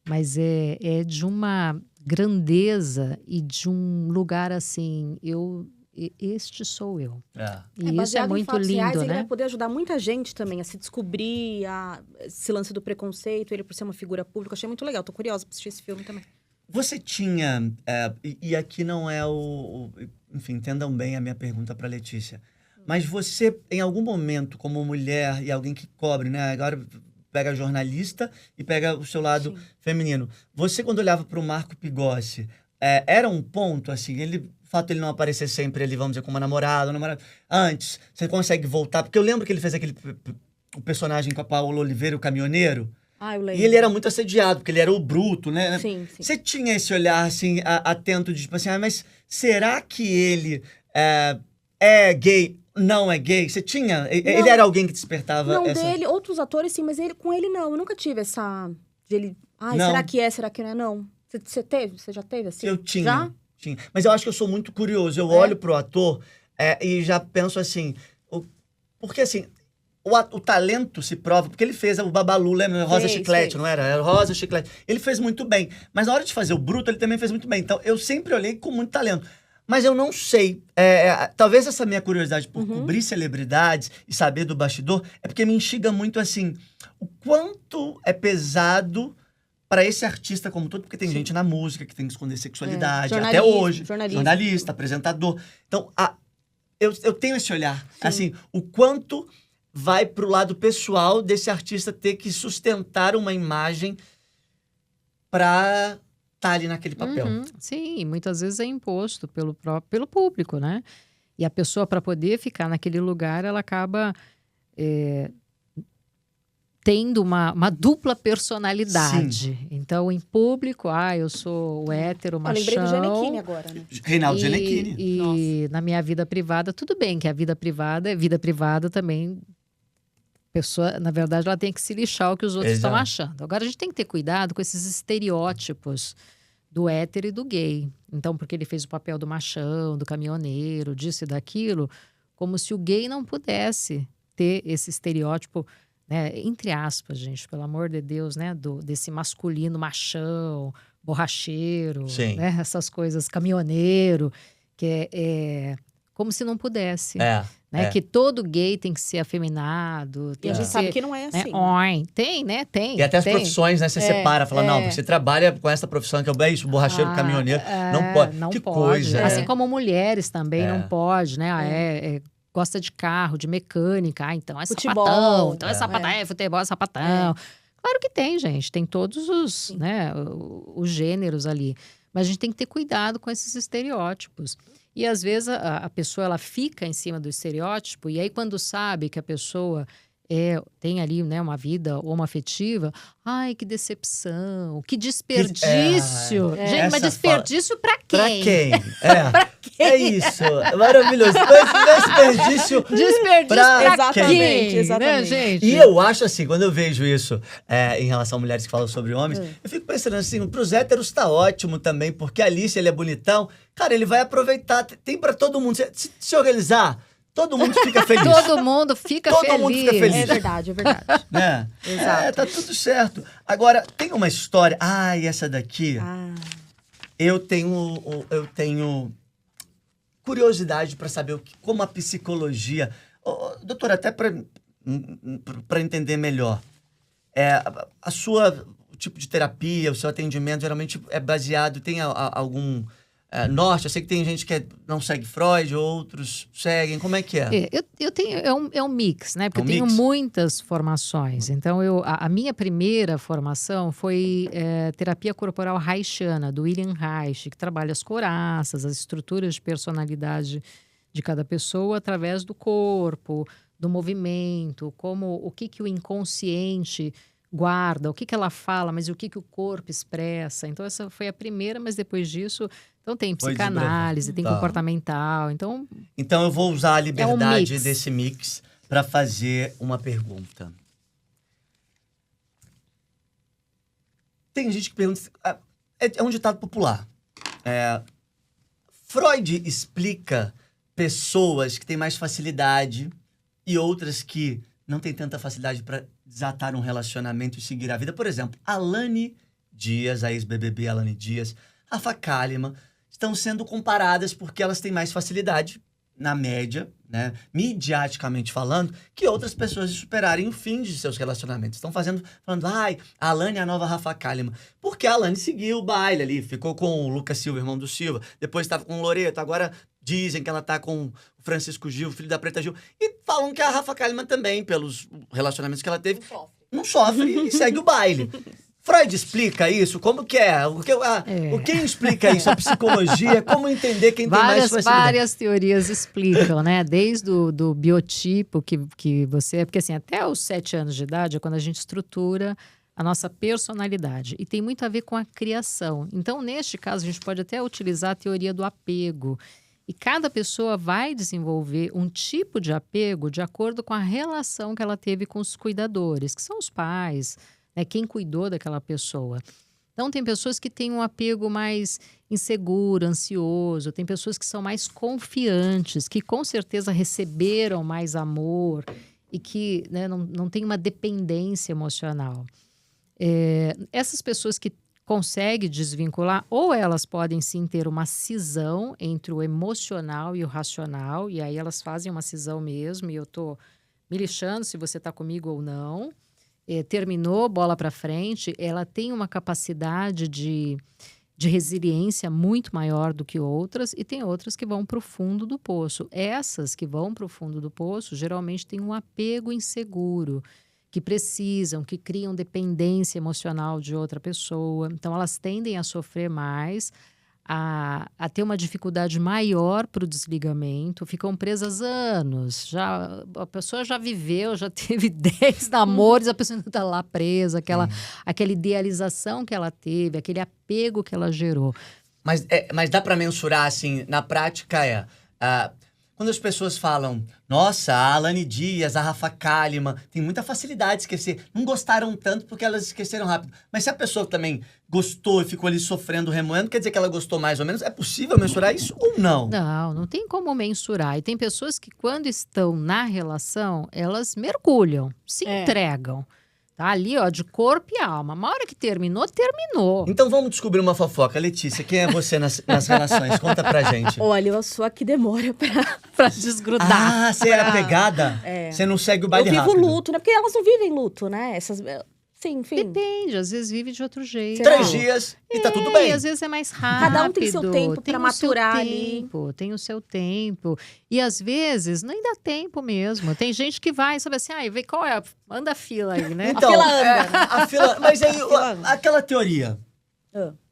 mas é de uma grandeza e de um lugar assim, este sou eu. E isso é muito lindo, reais, né? Ele vai poder ajudar muita gente também a se descobrir, esse lance do preconceito, ele por ser uma figura pública. Achei muito legal, tô curiosa pra assistir esse filme também. Você tinha, e aqui não é enfim, entendam bem a minha pergunta para Letícia, mas você, em algum momento, como mulher e alguém que cobre, né? Agora pega jornalista e pega o seu lado feminino. Você, quando olhava para o Marco Pigossi, era um ponto, assim, o fato de ele não aparecer sempre ali, vamos dizer, como namorado, antes, você consegue voltar? Porque eu lembro que ele fez o personagem com a Paola Oliveira, o caminhoneiro. Eu lembro. E ele era muito assediado, porque ele era o bruto, né? Sim. Você tinha esse olhar, assim, atento de, tipo assim, mas será que ele é gay? Não é gay? Você tinha? Ele era alguém que despertava não, essa... dele, outros atores sim, mas com ele não. Eu nunca tive essa... Não. será que é, será que não é? Não. Você teve? Você já teve, assim? Eu tinha. Já? Tinha. Mas eu acho que eu sou muito curioso. Eu olho pro ator e já penso assim... Porque, assim... O talento se prova, porque ele fez o Babalu, lembra? Rosa Chiclete, não era? Era Rosa Chiclete. Ele fez muito bem. Mas na hora de fazer o Bruto, ele também fez muito bem. Então, eu sempre olhei com muito talento. Mas eu não sei. Talvez essa minha curiosidade por cobrir celebridades e saber do bastidor é porque me instiga muito, assim, o quanto é pesado para esse artista como todo, porque tem gente na música que tem que esconder sexualidade, até hoje. Jornalista, apresentador. Então, eu tenho esse olhar. Assim, o quanto vai pro lado pessoal desse artista ter que sustentar uma imagem para estar ali naquele papel. Sim, muitas vezes é imposto pelo público, né? E a pessoa, para poder ficar naquele lugar, ela acaba tendo uma dupla personalidade. Sim. Então, em público, eu sou o hétero, machão. Eu lembrei do Gianecchini agora, né? Reinaldo Gianecchini. E na minha vida privada, tudo bem que a vida privada é vida privada também. Pessoa, na verdade, ela tem que se lixar o que os outros estão achando. Agora, a gente tem que ter cuidado com esses estereótipos do hétero e do gay. Então, porque ele fez o papel do machão, do caminhoneiro, disso e daquilo, como se o gay não pudesse ter esse estereótipo, né, entre aspas, gente, pelo amor de Deus, né, desse masculino machão, borracheiro, né, essas coisas, caminhoneiro, que é como se não pudesse. Né? Que todo gay tem que ser afeminado. E a gente sabe que não é assim. Né? Tem, né? Tem. E até as profissões, né? Você separa, fala, não, porque você trabalha com essa profissão, que é isso, borracheiro, caminhoneiro. Não pode. Não que pode. coisa. Assim como mulheres também não pode, né? Gosta de carro, de mecânica. Então é futebol, sapatão. Então é sapatão, futebol é sapatão. Claro que tem, gente. Tem todos os gêneros ali. Mas a gente tem que ter cuidado com esses estereótipos. E às vezes a pessoa ela fica em cima do estereótipo e aí quando sabe que a pessoa tem ali, né, uma vida homoafetiva, ai, que decepção, que desperdício. Gente, mas desperdício pra quem? Pra quem? Pra quem? É isso, maravilhoso. Desperdício pra quem? Exatamente. Né, gente? E eu acho assim, quando eu vejo isso em relação a mulheres que falam sobre homens, eu fico pensando assim, pros héteros tá ótimo também, porque ali, se ele é bonitão, cara, ele vai aproveitar, tem pra todo mundo. Se organizar, todo mundo fica feliz. Todo mundo fica feliz. É verdade. Né? Exato. Tá tudo certo. Agora, tem uma história... e essa daqui... Eu tenho curiosidade para saber como a psicologia... doutora, até para entender melhor. O tipo de terapia, o seu atendimento, geralmente é baseado... Tem algum norte? Eu sei que tem gente que não segue Freud, outros seguem. Como é que é? Eu tenho, é um mix, né? Porque É um eu tenho mix? muitas formações. Então, a minha primeira formação foi terapia corporal haitiana, do William Reich, que trabalha as coraças, as estruturas de personalidade de cada pessoa através do corpo, do movimento, o que o inconsciente guarda, o que ela fala, mas o que o corpo expressa. Então, essa foi a primeira, mas depois disso... Então, tem Foi psicanálise, tem Tá. comportamental. Então, Então eu vou usar a liberdade mix. desse mix para fazer uma pergunta. Tem gente que pergunta... É um ditado popular. Freud explica pessoas que têm mais facilidade e outras que não têm tanta facilidade para desatar um relacionamento e seguir a vida. Por exemplo, Alane Dias, a ex-BBB Alane Dias, Rafa Kalimann, estão sendo comparadas porque elas têm mais facilidade, na média, né, midiaticamente falando, que outras pessoas de superarem o fim de seus relacionamentos. Estão falando, a Alane é a nova Rafa Kalimann. Porque a Alane seguiu o baile ali, ficou com o Lucas Silva, irmão do Silva, depois estava com o Loreto, agora dizem que ela tá com o Francisco Gil, filho da Preta Gil, e falam que a Rafa Kalimann também, pelos relacionamentos que ela teve, não sofre e segue o baile. Freud explica isso? Como que é? Quem explica isso? A psicologia? Como entender quem tem mais facilidade? Várias teorias explicam, né? Desde do biotipo que você é. Porque assim, até os 7 anos de idade é quando a gente estrutura a nossa personalidade. E tem muito a ver com a criação. Então, neste caso, a gente pode até utilizar a teoria do apego. E cada pessoa vai desenvolver um tipo de apego de acordo com a relação que ela teve com os cuidadores, que são os pais, né, quem cuidou daquela pessoa. Então, tem pessoas que têm um apego mais inseguro, ansioso. Tem pessoas que são mais confiantes, que com certeza receberam mais amor e que, né, não tem uma dependência emocional. Essas pessoas que conseguem desvincular, ou elas podem sim ter uma cisão entre o emocional e o racional, e aí elas fazem uma cisão mesmo, e eu estou me lixando se você está comigo ou não. Terminou, bola para frente, ela tem uma capacidade de resiliência muito maior do que outras, e tem outras que vão para o fundo do poço. Essas que vão para o fundo do poço geralmente têm um apego inseguro, que precisam, que criam dependência emocional de outra pessoa. Então, elas tendem a sofrer mais, a ter uma dificuldade maior para o desligamento, ficam presas anos. A pessoa já viveu, já teve 10 namoros, a pessoa ainda está lá presa, aquela idealização que ela teve, aquele apego que ela gerou. Mas dá para mensurar, assim, na prática quando as pessoas falam, nossa, a Alane Dias, a Rafa Kalimann, tem muita facilidade de esquecer. Não gostaram tanto porque elas esqueceram rápido. Mas se a pessoa também gostou e ficou ali sofrendo, remoendo, quer dizer que ela gostou mais ou menos? É possível mensurar isso ou não? Não tem como mensurar. E tem pessoas que, quando estão na relação, elas mergulham, se entregam. Tá ali, ó, de corpo e alma. Uma hora que terminou. Então vamos descobrir uma fofoca. Letícia, quem é você nas relações? Conta pra gente. Olha, eu sou a que demora pra desgrudar. Ah, você era pegada? Você não segue o baile rápido. Eu vivo luto, né? Porque elas não vivem luto, né? Sim, enfim. Depende, às vezes vive de outro jeito. 3 dias e tá tudo bem. E às vezes é mais rápido. Cada um tem seu tempo pra maturar ali. Tem o seu tempo. E às vezes nem dá tempo mesmo. Tem gente que vai, sabe assim, vê qual é, anda a fila aí, né? Então, a fila anda. A fila, mas aí, fila anda. aquela teoria.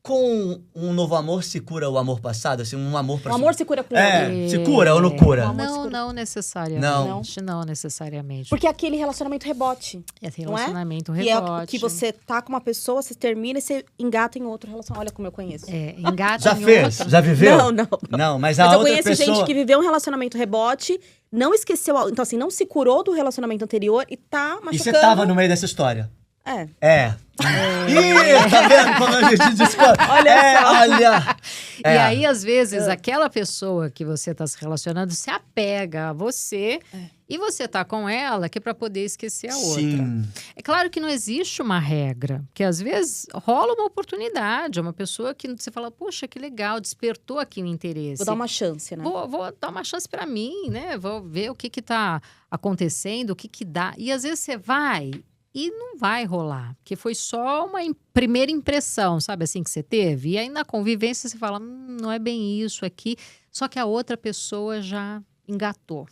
Com um novo amor se cura o amor passado? Assim, um amor pra O amor se cura com outro. se cura ou não cura? Não necessariamente. Não. Não necessariamente. Porque é aquele relacionamento rebote. Relacionamento Que rebote. é que você tá com uma pessoa, você termina e você engata em outro relacionamento. Olha como eu conheço. Engata Já em fez? outro. Já viveu? Não. Não, mas Mas a eu outra conheço pessoa... gente que viveu um relacionamento rebote, não esqueceu... Então, assim, não se curou do relacionamento anterior e tá machucando... E você tava no meio dessa história? É. Ih, tá vendo como a gente descobre? Olha. E aí, às vezes, aquela pessoa que você está se relacionando se apega a você e você tá com ela que é para poder esquecer a outra. Sim. É claro que não existe uma regra, porque às vezes rola uma oportunidade, uma pessoa que você fala, poxa, que legal, despertou aqui o interesse. Vou dar uma chance, né? Vou dar uma chance para mim, né? Vou ver o que tá acontecendo, o que dá. E às vezes você vai e não vai rolar, porque foi só uma primeira impressão, sabe assim, que você teve? E aí na convivência você fala, não é bem isso aqui, só que a outra pessoa já engatou,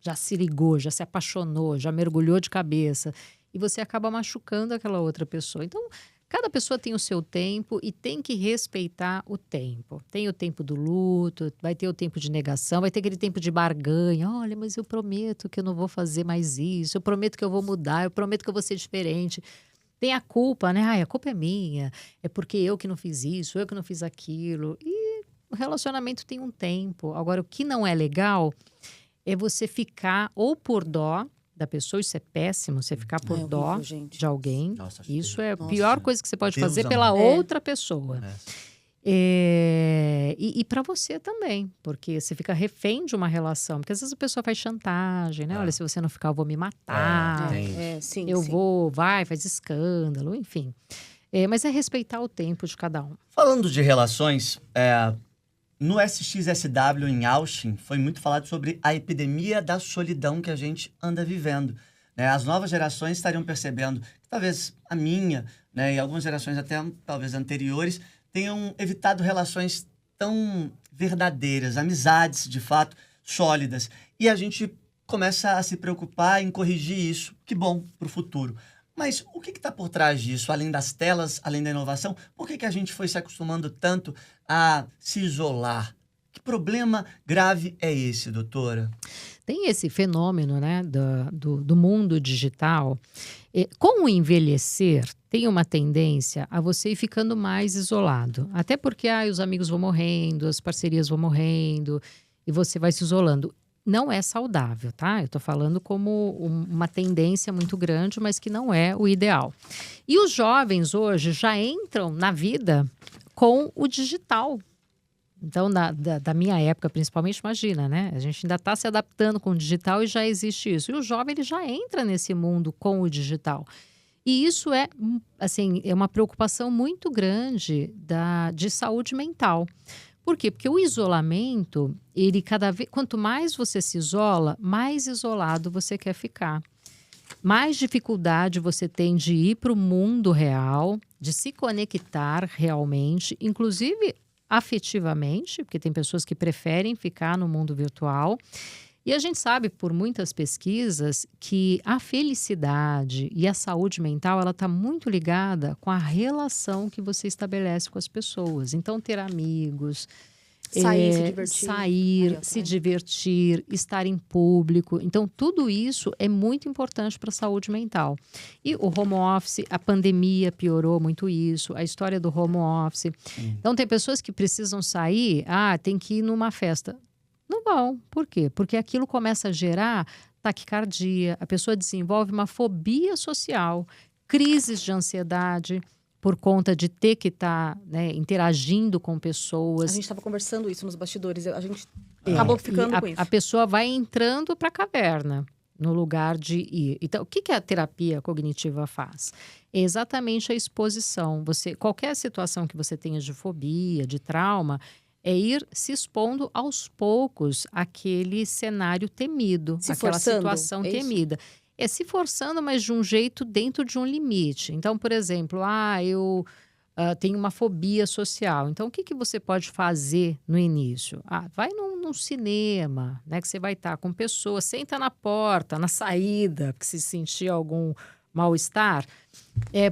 já se ligou, já se apaixonou, já mergulhou de cabeça, e você acaba machucando aquela outra pessoa. Então, cada pessoa tem o seu tempo e tem que respeitar o tempo. Tem o tempo do luto, vai ter o tempo de negação, vai ter aquele tempo de barganha. Olha, mas eu prometo que eu não vou fazer mais isso, eu prometo que eu vou mudar, eu prometo que eu vou ser diferente. Tem a culpa, né? Ai, a culpa é minha, é porque eu que não fiz isso, eu que não fiz aquilo. E o relacionamento tem um tempo. Agora, o que não é legal é você ficar ou por dó da pessoa, isso é péssimo, você ficar por horrível, dó gente. de alguém. Nossa, acho Isso terrível. é a Nossa. pior coisa que você pode Deus fazer pela amado. outra pessoa. É. E para você também, porque você fica refém de uma relação. Porque às vezes a pessoa faz chantagem, né? É. Olha, se você não ficar, eu vou me matar. tem. Sim, Eu sim. vou, faz escândalo, enfim. Mas é respeitar o tempo de cada um. Falando de relações, no SXSW em Austin, foi muito falado sobre a epidemia da solidão que a gente anda vivendo. Né? As novas gerações estariam percebendo que talvez a minha, né, e algumas gerações até talvez anteriores, tenham evitado relações tão verdadeiras, amizades, de fato, sólidas. E a gente começa a se preocupar em corrigir isso. Que bom para o futuro. Mas o que está por trás disso, além das telas, além da inovação? Por que a gente foi se acostumando tanto a se isolar? Que problema grave é esse, doutora? Tem esse fenômeno, né, do mundo digital. Com o envelhecer, tem uma tendência a você ir ficando mais isolado. Até porque os amigos vão morrendo, as parcerias vão morrendo, e você vai se isolando. Não é saudável, tá? Eu tô falando como uma tendência muito grande, mas que não é o ideal. E os jovens hoje já entram na vida com o digital. Então, da minha época, principalmente, imagina, né? A gente ainda está se adaptando com o digital e já existe isso. E o jovem, ele já entra nesse mundo com o digital. E isso é, assim, é uma preocupação muito grande de saúde mental. Por quê? Porque o isolamento, ele quanto mais você se isola, mais isolado você quer ficar. Mais dificuldade você tem de ir para o mundo real, de se conectar realmente, inclusive afetivamente, porque tem pessoas que preferem ficar no mundo virtual. E a gente sabe por muitas pesquisas que a felicidade e a saúde mental, ela está muito ligada com a relação que você estabelece com as pessoas. Então, ter amigos, Sair, se divertir, estar em público. Então, tudo isso é muito importante para a saúde mental. E o home office, a pandemia piorou muito isso, a história do home office. Então, tem pessoas que precisam sair, tem que ir numa festa. Não vão. Por quê? Porque aquilo começa a gerar taquicardia, a pessoa desenvolve uma fobia social, crises de ansiedade, por conta de ter que estar interagindo com pessoas. A gente estava conversando isso nos bastidores, a gente acabou ficando com isso. A pessoa vai entrando para a caverna, no lugar de ir. Então, o que a terapia cognitiva faz? É exatamente a exposição. Qualquer situação que você tenha de fobia, de trauma, é ir se expondo aos poucos àquele cenário temido, àquela situação temida. É se forçando, mas de um jeito dentro de um limite. Então, por exemplo, eu tenho uma fobia social. Então, o que você pode fazer no início? Vai num cinema, né, que você vai estar com pessoas, senta na porta, na saída, que se sentir algum mal-estar.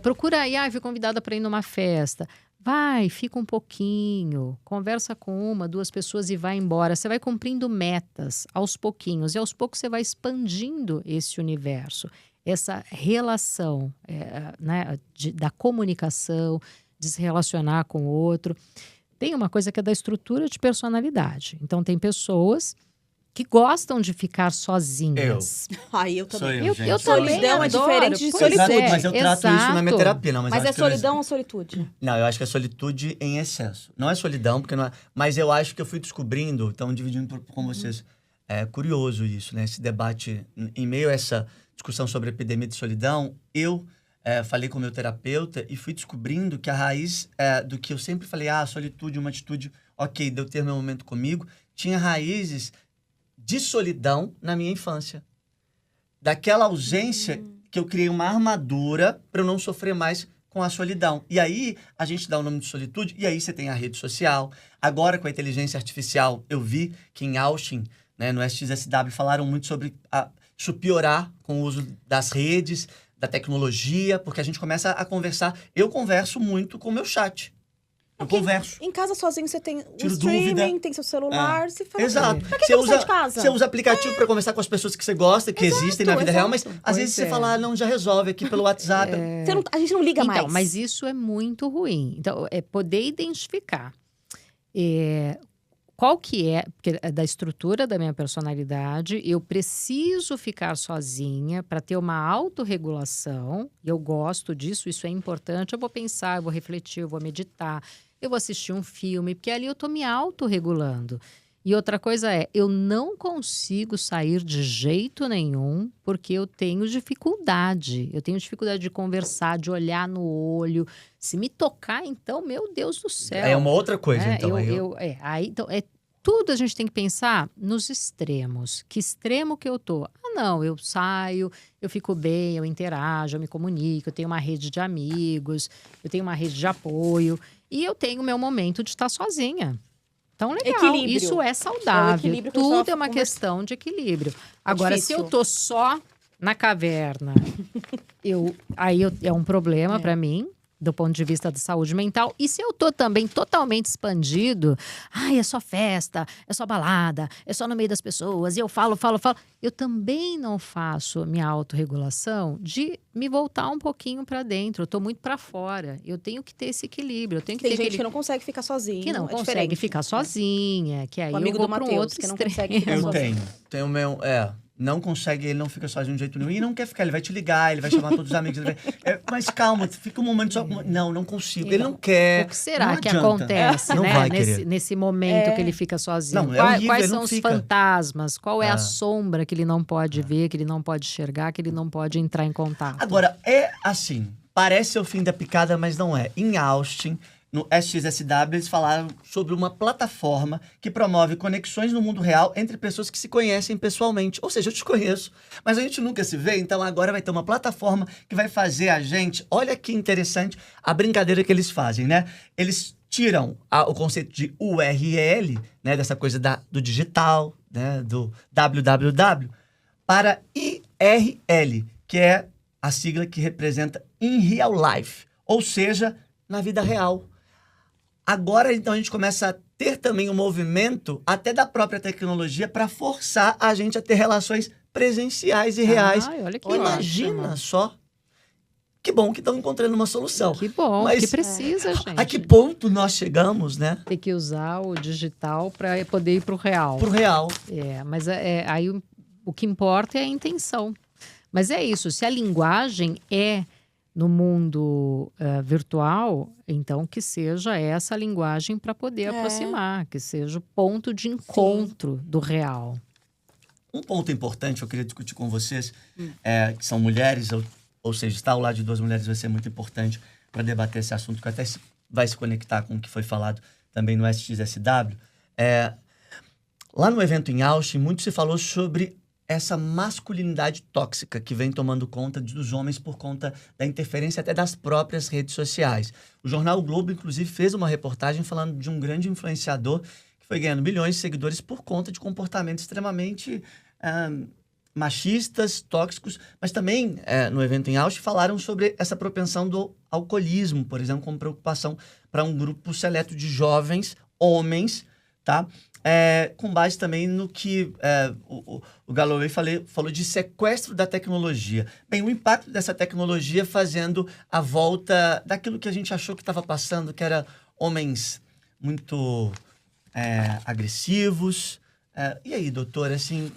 Procura aí, fui convidada para ir numa festa. Vai, fica um pouquinho, conversa com 1, 2 pessoas e vai embora. Você vai cumprindo metas aos pouquinhos. E aos poucos você vai expandindo esse universo. Essa relação da comunicação, de se relacionar com o outro. Tem uma coisa que é da estrutura de personalidade. Então, tem pessoas que gostam de ficar sozinhas. Eu também. Eu também. Solidão é diferente de solitude. Exato, mas eu trato isso na minha terapia. Não, mas é solidão ou solitude? Não, eu acho que é solitude em excesso. Não é solidão, porque não é... Mas eu acho que eu fui descobrindo, então dividindo com vocês. É curioso isso, né? Esse debate, em meio a essa discussão sobre a epidemia de solidão, eu falei com o meu terapeuta e fui descobrindo que a raiz do que eu sempre falei, solitude, uma atitude, ok, de eu ter meu momento comigo, tinha raízes de solidão na minha infância. Daquela ausência que eu criei uma armadura para eu não sofrer mais com a solidão. E aí, a gente dá o nome de solitude, e aí você tem a rede social. Agora, com a inteligência artificial, eu vi que em Austin, né, no SXSW, falaram muito sobre isso piorar com o uso das redes, da tecnologia, porque a gente começa a conversar. Eu converso muito com o meu chat. Eu converso. Em casa sozinho você tem o Tiro streaming, dúvida. tem seu celular, você fala. Exato. Pra que eu vou sair de casa? Você usa aplicativo para conversar com as pessoas que você gosta, que existem na vida real, mas às vezes você fala, não, já resolve aqui pelo WhatsApp. A gente não liga mais. Então, mas isso é muito ruim. Então, é poder identificar qual que é, porque é da estrutura da minha personalidade, eu preciso ficar sozinha para ter uma autorregulação, eu gosto disso, isso é importante, eu vou pensar, eu vou refletir, eu vou meditar, eu vou assistir um filme, porque ali eu estou me autorregulando. E outra coisa eu não consigo sair de jeito nenhum, porque eu tenho dificuldade. Eu tenho dificuldade de conversar, de olhar no olho. Se me tocar, então, meu Deus do céu. É uma outra coisa, então. Então, tudo a gente tem que pensar nos extremos. Que extremo que eu tô? Não, eu saio, eu fico bem, eu interajo, eu me comunico, eu tenho uma rede de amigos, eu tenho uma rede de apoio. E eu tenho o meu momento de estar sozinha. Então, legal, equilíbrio. isso é saudável. Que Tudo é uma questão de equilíbrio. Agora, se eu tô só na caverna, é um problema para mim, do ponto de vista da saúde mental. E se eu tô também totalmente expandido, é só festa, é só balada, é só no meio das pessoas, e eu falo, eu também não faço minha autorregulação de me voltar um pouquinho para dentro. Eu tô muito para fora. Eu tenho que ter esse equilíbrio. Tem gente que não consegue ficar sozinha. Que não consegue ficar sozinha, que aí o amigo eu vou do para um Matheus, outro que não extremo. consegue ficar sozinho. Tenho o meu... não consegue, ele não fica sozinho de jeito nenhum. E não quer ficar, ele vai te ligar, ele vai chamar todos os amigos. Mas calma, fica um momento só... Não consigo. Ele não quer. O que será não que adianta. acontece, Não né? vai querer. Nesse momento que ele fica sozinho? Não, é horrível, Quais ele são não os fica. fantasmas? Qual é a sombra que ele não pode ver, que ele não pode enxergar, que ele não pode entrar em contato? Agora, é assim, parece o fim da picada, mas não é. Em Austin, no SXSW, eles falaram sobre uma plataforma que promove conexões no mundo real entre pessoas que se conhecem pessoalmente. Ou seja, eu te conheço, mas a gente nunca se vê, então agora vai ter uma plataforma que vai fazer a gente... Olha que interessante a brincadeira que eles fazem, né? Eles tiram o conceito de URL, né, dessa coisa do digital, né, do www, para IRL, que é a sigla que representa in real life, ou seja, na vida real. Agora, então, a gente começa a ter também um movimento, até da própria tecnologia, para forçar a gente a ter relações presenciais e reais. Olha que Imagina ótimo. só. Que bom que estão encontrando uma solução. Que bom, Mas que precisa, gente. a que ponto nós chegamos, né? Tem que usar o digital para poder ir para o real. Pro real. Mas aí o que importa é a intenção. Mas é isso, se a linguagem é no mundo virtual, então que seja essa linguagem para poder aproximar, que seja o ponto de encontro do real. Um ponto importante que eu queria discutir com vocês, que são mulheres, ou seja, estar ao lado de duas mulheres vai ser muito importante para debater esse assunto, que até vai se conectar com o que foi falado também no SXSW. Lá no evento em Austin, muito se falou sobre essa masculinidade tóxica que vem tomando conta dos homens por conta da interferência até das próprias redes sociais. O jornal o Globo, inclusive, fez uma reportagem falando de um grande influenciador que foi ganhando milhões de seguidores por conta de comportamentos extremamente machistas, tóxicos, mas também no evento em Austin falaram sobre essa propensão do alcoolismo, por exemplo, como preocupação para um grupo seleto de jovens, homens, tá? Com base também no que o Galloway falou de sequestro da tecnologia. Bem, o impacto dessa tecnologia fazendo a volta daquilo que a gente achou que estava passando, que era homens muito agressivos. E aí, doutora, assim,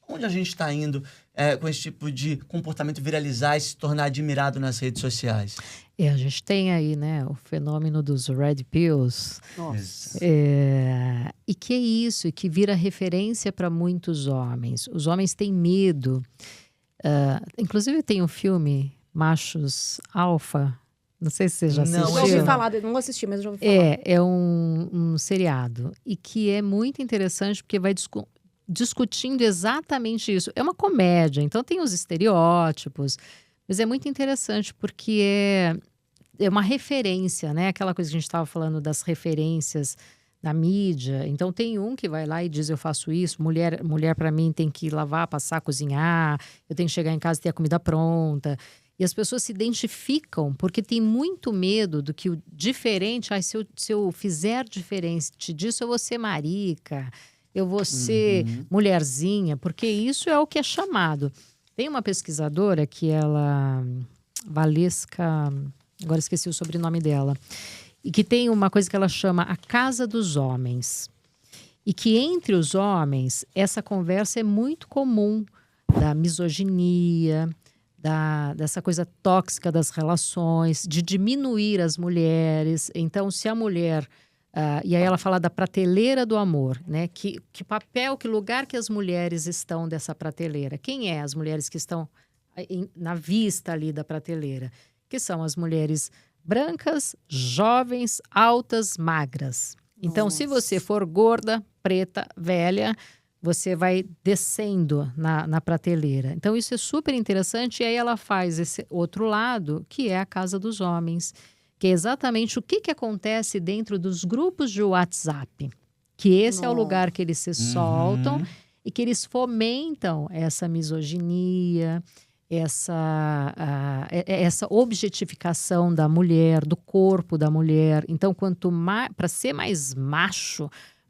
onde a gente está indo com esse tipo de comportamento viralizar e se tornar admirado nas redes sociais? A gente tem aí, né, o fenômeno dos red pills. Nossa. E que é isso, que vira referência para muitos homens. Os homens têm medo. Inclusive tem um filme, Machos Alfa. Não sei se você já assistiu. Já ouvi falar, não assisti, mas já ouvi falar. É um seriado. E que é muito interessante porque vai discutindo exatamente isso. É uma comédia, então tem os estereótipos, Mas é muito interessante porque é uma referência, né? Aquela coisa que a gente estava falando das referências na mídia. Então tem um que vai lá e diz: eu faço isso, mulher para mim tem que lavar, passar, cozinhar, eu tenho que chegar em casa e ter a comida pronta. E as pessoas se identificam porque tem muito medo do que o diferente, se eu fizer diferente disso, eu vou ser marica, eu vou ser mulherzinha, porque isso é o que é chamado. Tem uma pesquisadora que Valesca, agora esqueci o sobrenome dela, e que tem uma coisa que ela chama a Casa dos Homens. E que entre os homens, essa conversa é muito comum, da misoginia, dessa coisa tóxica das relações, de diminuir as mulheres. Então, se a mulher... e aí ela fala da prateleira do amor, né? Que papel, que lugar que as mulheres estão dessa prateleira? Quem é as mulheres que estão na vista ali da prateleira? Que são as mulheres brancas, jovens, altas, magras. Então, se você for gorda, preta, velha, você vai descendo na prateleira. Então, isso é super interessante. E aí ela faz esse outro lado, que é a Casa dos Homens, que é exatamente o que acontece dentro dos grupos de WhatsApp. Que esse é o lugar que eles se soltam e que eles fomentam essa misoginia, essa objetificação da mulher, do corpo da mulher. Então, quanto mais, para ser mais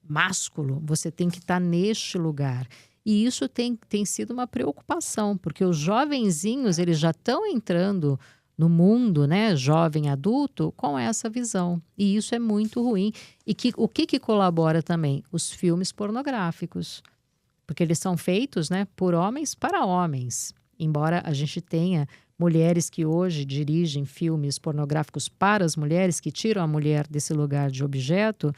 másculo, você tem que estar neste lugar. E isso tem sido uma preocupação, porque os jovenzinhos, eles já estão entrando no mundo, né, jovem adulto, com essa visão. E isso é muito ruim. E o que colabora também? Os filmes pornográficos. Porque eles são feitos, né, por homens para homens. Embora a gente tenha mulheres que hoje dirigem filmes pornográficos para as mulheres, que tiram a mulher desse lugar de objeto.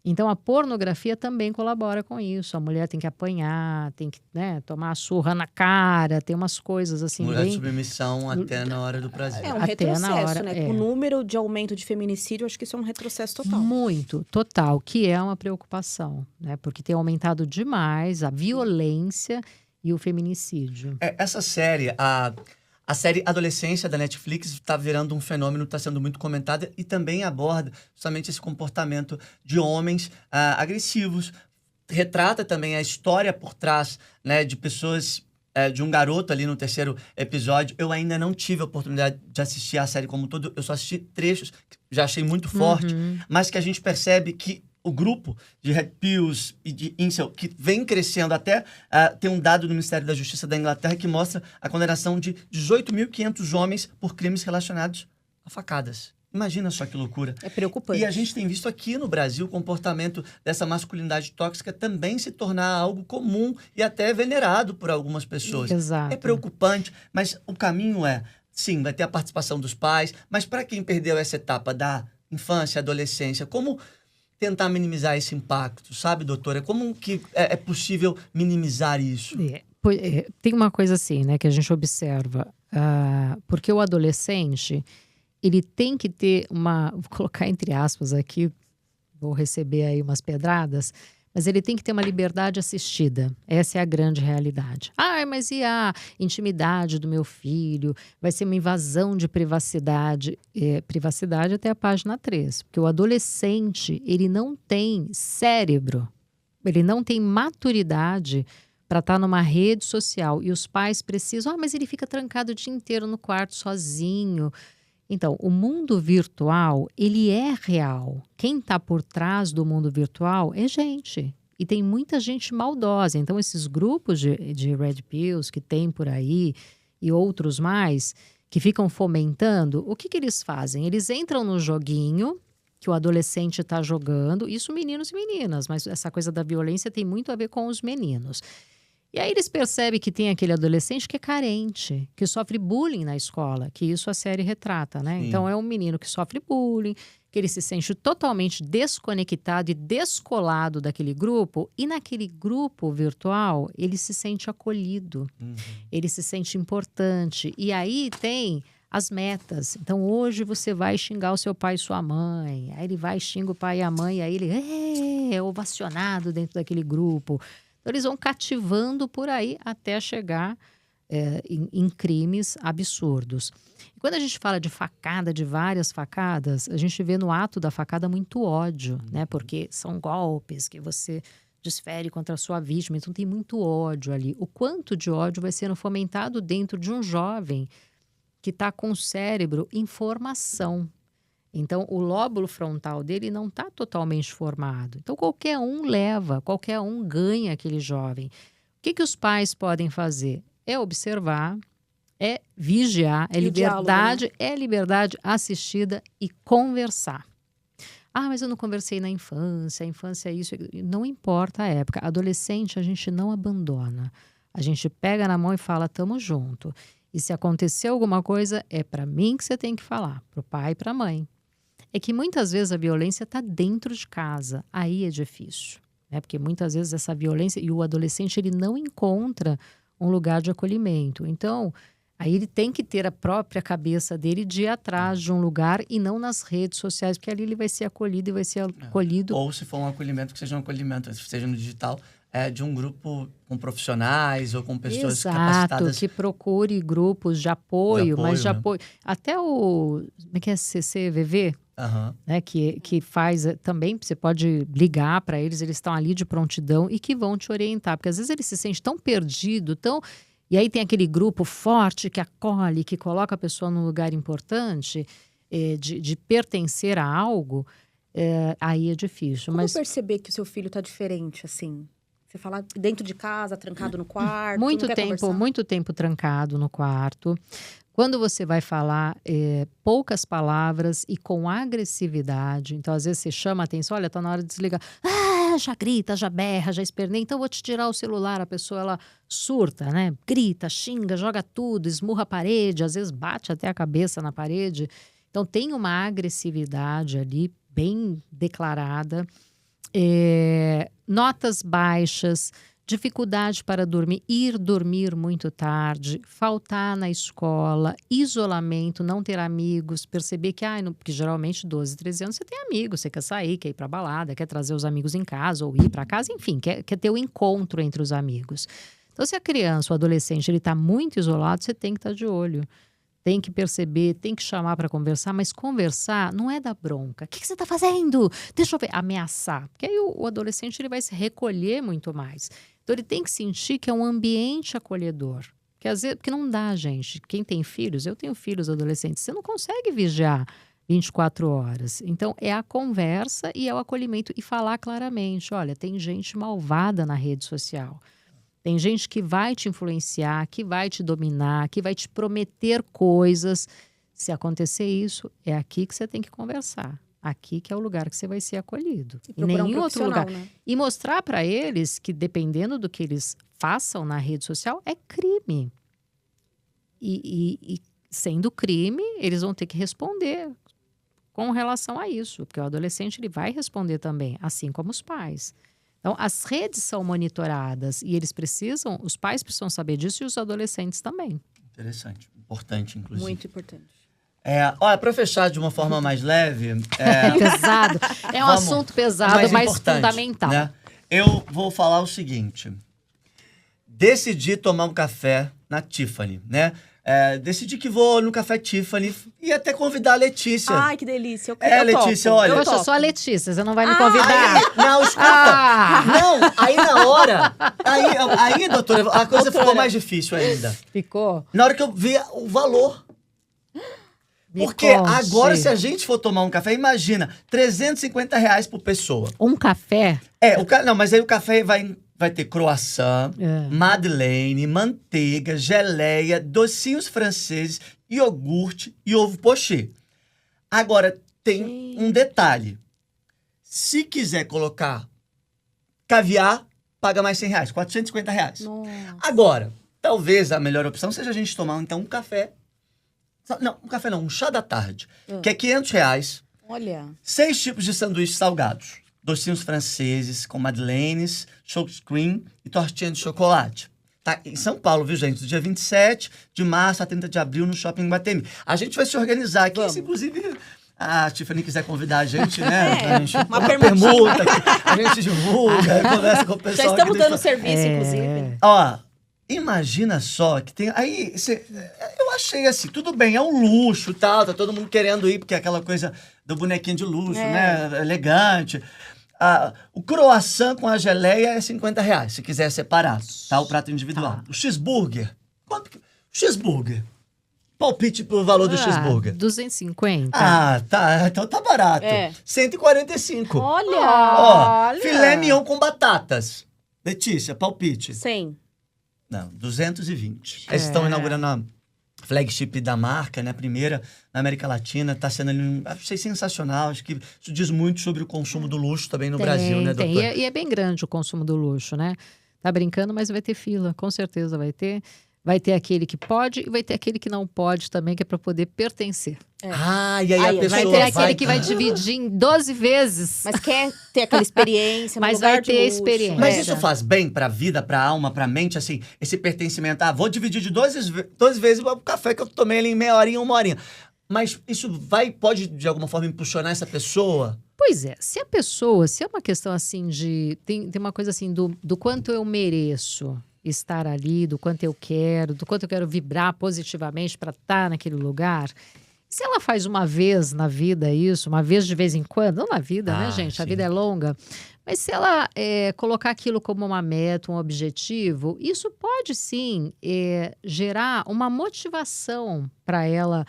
Então, a pornografia também colabora com isso. A mulher tem que apanhar, tem que, né, tomar a surra na cara, tem umas coisas assim mulher bem... de submissão até na hora do prazer. É um Até retrocesso, na hora, né? O número de aumento de feminicídio, acho que isso é um retrocesso total. Muito, total, que é uma preocupação, né? Porque tem aumentado demais a violência e o feminicídio. Essa série, a série Adolescência da Netflix está virando um fenômeno, está sendo muito comentada e também aborda justamente esse comportamento de homens agressivos. Retrata também a história por trás, né, de pessoas, de um garoto ali no terceiro episódio. Eu ainda não tive a oportunidade de assistir a série como um todo, eu só assisti trechos, que já achei muito forte, mas que a gente percebe que o grupo de Red Pills e de Incel, que vem crescendo até... tem um dado do Ministério da Justiça da Inglaterra que mostra a condenação de 18.500 homens por crimes relacionados a facadas. Imagina só que loucura. É preocupante. E a gente tem visto aqui no Brasil o comportamento dessa masculinidade tóxica também se tornar algo comum e até venerado por algumas pessoas. Exato. É preocupante, mas o caminho sim, vai ter a participação dos pais, mas para quem perdeu essa etapa da infância, adolescência, como tentar minimizar esse impacto, sabe, doutora? Como que é possível minimizar isso? Tem uma coisa assim, né, que a gente observa. Porque o adolescente, ele tem que ter vou colocar entre aspas aqui, vou receber aí umas pedradas, mas ele tem que ter uma liberdade assistida. Essa é a grande realidade. Mas e a intimidade do meu filho? Vai ser uma invasão de privacidade. Privacidade até a página 3. Porque o adolescente, ele não tem cérebro, ele não tem maturidade para estar numa rede social. E os pais precisam... mas ele fica trancado o dia inteiro no quarto sozinho. Então, o mundo virtual, ele é real. Quem está por trás do mundo virtual é gente. E tem muita gente maldosa. Então, esses grupos de Red Pills que tem por aí e outros mais, que ficam fomentando, o que eles fazem? Eles entram no joguinho que o adolescente está jogando. Isso meninos e meninas, mas essa coisa da violência tem muito a ver com os meninos. E aí eles percebem que tem aquele adolescente que é carente, que sofre bullying na escola, que isso a série retrata, né? Sim. Então é um menino que sofre bullying, que ele se sente totalmente desconectado e descolado daquele grupo, e naquele grupo virtual ele se sente acolhido, ele se sente importante. E aí tem as metas. Então hoje você vai xingar o seu pai e sua mãe, aí ele vai xinga o pai e a mãe, e aí ele é ovacionado dentro daquele grupo. Então, eles vão cativando por aí até chegar em crimes absurdos. E quando a gente fala de facada, de várias facadas, a gente vê no ato da facada muito ódio, né? Porque são golpes que você desfere contra a sua vítima, então tem muito ódio ali. O quanto de ódio vai sendo fomentado dentro de um jovem que está com o cérebro em formação. Então, o lóbulo frontal dele não está totalmente formado. Então, qualquer um leva, qualquer um ganha aquele jovem. O que os pais podem fazer? É observar, é vigiar, é liberdade, diálogo, né? É liberdade assistida e conversar. Ah, mas eu não conversei na infância, a infância é isso. Não importa a época. Adolescente, a gente não abandona. A gente pega na mão e fala, tamo junto. E se acontecer alguma coisa, é para mim que você tem que falar, pro pai e pra mãe. É que muitas vezes a violência está dentro de casa. Aí é difícil, né? Porque muitas vezes essa violência... E o adolescente, ele não encontra um lugar de acolhimento. Então... Aí ele tem que ter a própria cabeça dele de ir atrás de um lugar e não nas redes sociais, porque ali ele vai ser acolhido e vai ser acolhido. Ou se for um acolhimento, que seja um acolhimento, seja no digital, de um grupo com profissionais ou com pessoas capacitadas. Exato, que procure grupos de apoio, mas de apoio. Até o, como é que é, CCVV, né, que faz também, você pode ligar para eles, eles estão ali de prontidão e que vão te orientar, porque às vezes ele se sente tão perdido, tão... E aí tem aquele grupo forte que acolhe, que coloca a pessoa num lugar importante, de pertencer a algo, aí é difícil. Como mas perceber que o seu filho está diferente, assim? Você fala dentro de casa, trancado no quarto, muito tempo trancado no quarto. Quando você vai falar poucas palavras e com agressividade, então às vezes você chama a atenção, olha, tá na hora de desligar. Já grita, já berra, já esperneia, então eu vou te tirar o celular. A pessoa, ela surta, né? Grita, xinga, joga tudo, esmurra a parede, às vezes bate até a cabeça na parede. Então tem uma agressividade ali bem declarada. Notas baixas, dificuldade para dormir, ir dormir muito tarde, faltar na escola, isolamento, não ter amigos, perceber que, porque geralmente 12, 13 anos você tem amigos, você quer sair, quer ir para balada, quer trazer os amigos em casa ou ir para casa, enfim, quer ter o encontro entre os amigos. Então, se a criança ou adolescente ele está muito isolado, você tem que estar de olho. Tem que perceber, tem que chamar para conversar, mas conversar não é dar bronca. O que você está fazendo? Deixa eu ver. Ameaçar. Porque aí o adolescente ele vai se recolher muito mais. Então, ele tem que sentir que é um ambiente acolhedor. Porque, às vezes, porque não dá, gente. Quem tem filhos, eu tenho filhos adolescentes, você não consegue vigiar 24 horas. Então, é a conversa e é o acolhimento. E falar claramente, olha, tem gente malvada na rede social. Tem gente que vai te influenciar, que vai te dominar, que vai te prometer coisas. Se acontecer isso, é aqui que você tem que conversar. Aqui que é o lugar que você vai ser acolhido. Em nenhum outro lugar. Né? E mostrar para eles que, dependendo do que eles façam na rede social, é crime. E sendo crime, eles vão ter que responder com relação a isso. Porque o adolescente ele vai responder também, assim como os pais. Então, as redes são monitoradas e os pais precisam saber disso e os adolescentes também. Interessante, importante, inclusive. Muito importante. Olha, para fechar de uma forma mais leve... pesado. É um assunto pesado, mas fundamental. Né? Eu vou falar o seguinte. Decidi tomar um café na Tiffany, né? Decidi que vou no Café Tiffany e até convidar a Letícia. Ai, que delícia. Eu Letícia, topo. olha... Poxa, eu sou a Letícia, você não vai me convidar? Não, escuta. Não, aí na hora... Aí, doutora, a coisa ficou mais difícil ainda. Ficou? Na hora que eu vi o valor... Porque agora, se a gente for tomar um café, imagina, R$350 por pessoa. Um café? Não, mas aí o café vai ter croissant, madeleine, manteiga, geleia, docinhos franceses, iogurte e ovo pochê. Agora, tem um detalhe. Se quiser colocar caviar, paga mais R$100, R$450. Nossa. Agora, talvez a melhor opção seja a gente tomar, então, um café... Não, um café não, um chá da tarde, que é R$500. Olha. 6 tipos de sanduíches salgados. Docinhos franceses com madeleines, chocolate cream e tortinha de chocolate. Tá em São Paulo, viu, gente? Do dia 27 de março a 30 de abril no Shopping Guatemi. A gente vai se organizar aqui, se inclusive a Tiffany quiser convidar a gente, né? A gente, uma permuta. A gente divulga, conversa com o pessoal. Já estamos dando serviço, inclusive. Ó, imagina só que tem... Aí, eu achei assim, tudo bem, é um luxo e tal, tá todo mundo querendo ir, porque é aquela coisa do bonequinho de luxo, né? Elegante. O croissant com a geleia é R$50, se quiser separar, tá? O prato individual. O cheeseburger, quanto que... Cheeseburger. Palpite pro valor do cheeseburger. 250. Tá. Então tá barato. 145. Olha! Filé mignon com batatas. Letícia, palpite. 100. Não, 220. Eles estão inaugurando a flagship da marca, né? A primeira na América Latina. Tá sendo ali, achei sensacional. Acho que isso diz muito sobre o consumo do luxo também no Brasil, né, doutor? E é bem grande o consumo do luxo, né? Tá brincando, mas vai ter fila. Com certeza vai ter. Vai ter aquele que pode e vai ter aquele que não pode também, que é para poder pertencer. E aí a pessoa vai ter aquele que vai dividir em 12 vezes. Mas quer ter aquela experiência, mas lugar vai ter de luxo. experiência. Mas isso faz bem pra vida, pra alma, pra mente, assim, esse pertencimento. Vou dividir de 12 vezes o café que eu tomei ali em meia horinha, 1 horinha. Mas isso pode de alguma forma impulsionar essa pessoa? Pois é, se é uma questão assim de... Tem uma coisa assim do quanto eu mereço estar ali, do quanto eu quero vibrar positivamente para estar naquele lugar. Se ela faz uma vez na vida isso, uma vez de vez em quando, não na vida, né, gente? A vida é longa. Mas se ela colocar aquilo como uma meta, um objetivo, isso pode sim gerar uma motivação para ela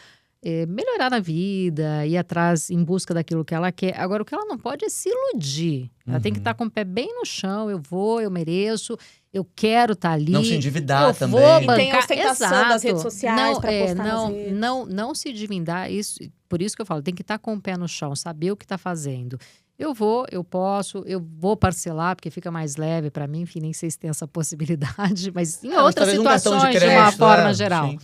melhorar na vida, ir atrás em busca daquilo que ela quer. Agora, o que ela não pode é se iludir. Ela tem que estar com o pé bem no chão. Eu mereço, eu quero estar ali. Não se endividar também. Vou bancar. E tem a ostentação das redes sociais para postar nas redes. Não se endividar. Por isso que eu falo, tem que estar com o pé no chão, saber o que está fazendo. Eu vou parcelar, porque fica mais leve para mim. Enfim, nem sei se tem essa possibilidade, mas em outras situações, de uma forma geral. Sim.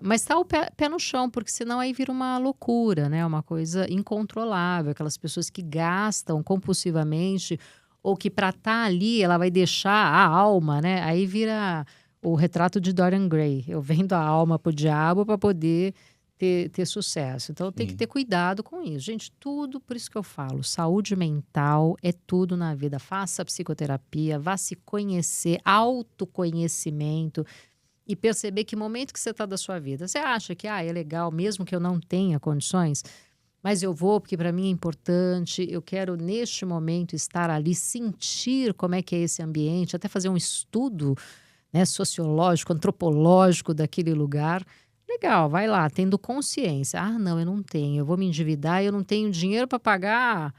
Mas tá o pé no chão, porque senão aí vira uma loucura, né? Uma coisa incontrolável. Aquelas pessoas que gastam compulsivamente ou que para estar ali ela vai deixar a alma, né? Aí vira o retrato de Dorian Gray. Eu vendo a alma pro diabo para poder ter sucesso. Então tem que ter cuidado com isso. Gente, tudo, por isso que eu falo, saúde mental é tudo na vida. Faça psicoterapia, vá se conhecer, autoconhecimento. E perceber que momento que você está da sua vida. Você acha que é legal, mesmo que eu não tenha condições, mas eu vou porque para mim é importante, eu quero neste momento estar ali, sentir como é que é esse ambiente, até fazer um estudo, né, sociológico, antropológico daquele lugar. Legal, vai lá, tendo consciência. Não, eu não tenho, eu vou me endividar, eu não tenho dinheiro para pagar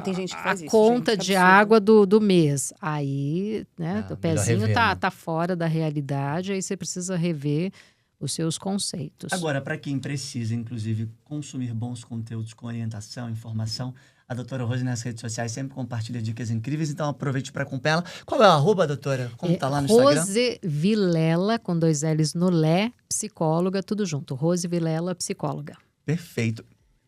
tem gente que faz a isso, conta gente, de absurdo. água do mês. Aí, né, o pezinho rever, né? tá fora da realidade, aí você precisa rever os seus conceitos. Agora, para quem precisa, inclusive, consumir bons conteúdos com orientação, informação, a doutora Rose nas redes sociais sempre compartilha dicas incríveis, então aproveite para acompanhá-la. Qual é o @, doutora? Como tá lá no Instagram? Rose Vilela, com 2 L's no Lé, psicóloga, tudo junto. Rose Vilela, psicóloga. Perfeito.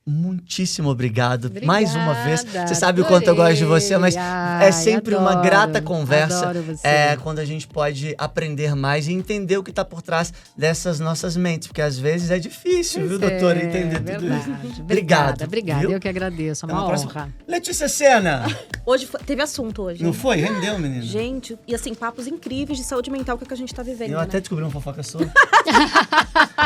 Muitíssimo obrigado. Obrigada, mais uma vez. Você sabe o quanto eu gosto de você, mas é sempre uma grata conversa. Adoro você. Quando a gente pode aprender mais e entender o que está por trás dessas nossas mentes, porque às vezes é difícil, viu, doutora, entender tudo isso. Obrigada. Viu? Eu que agradeço, é Até uma uma próxima. honra. Letícia Sena. Hoje teve assunto hoje. Não foi? Rendeu, menina. Gente, e assim, papos incríveis de saúde mental que a gente tá vivendo. Eu né? até descobri uma fofoca sua.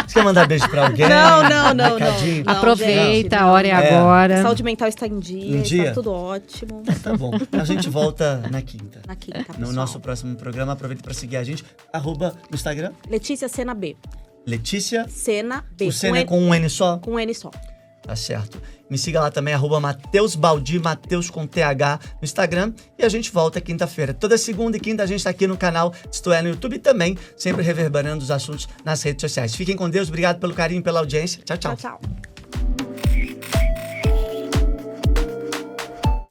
Você quer mandar beijo pra alguém? Não. Recadinho? Não, Aproveita, gente, a hora é agora. A saúde mental está em dia, Em dia? está tudo ótimo. Tá bom. A gente volta na quinta. Na quinta, No pessoal. nosso próximo programa, aproveita para seguir a gente. @ no Instagram, Letícia Sena B. Letícia. Sena B. O Sena é com um N só? Com um N só. Tá certo. Me siga lá também, @Mateus Baldi, Mateus com TH no Instagram. E a gente volta quinta-feira. Toda segunda e quinta a gente tá aqui no canal, isto é, no YouTube e também, sempre reverberando os assuntos nas redes sociais. Fiquem com Deus, obrigado pelo carinho, pela audiência. Tchau, tchau. Tchau, tchau.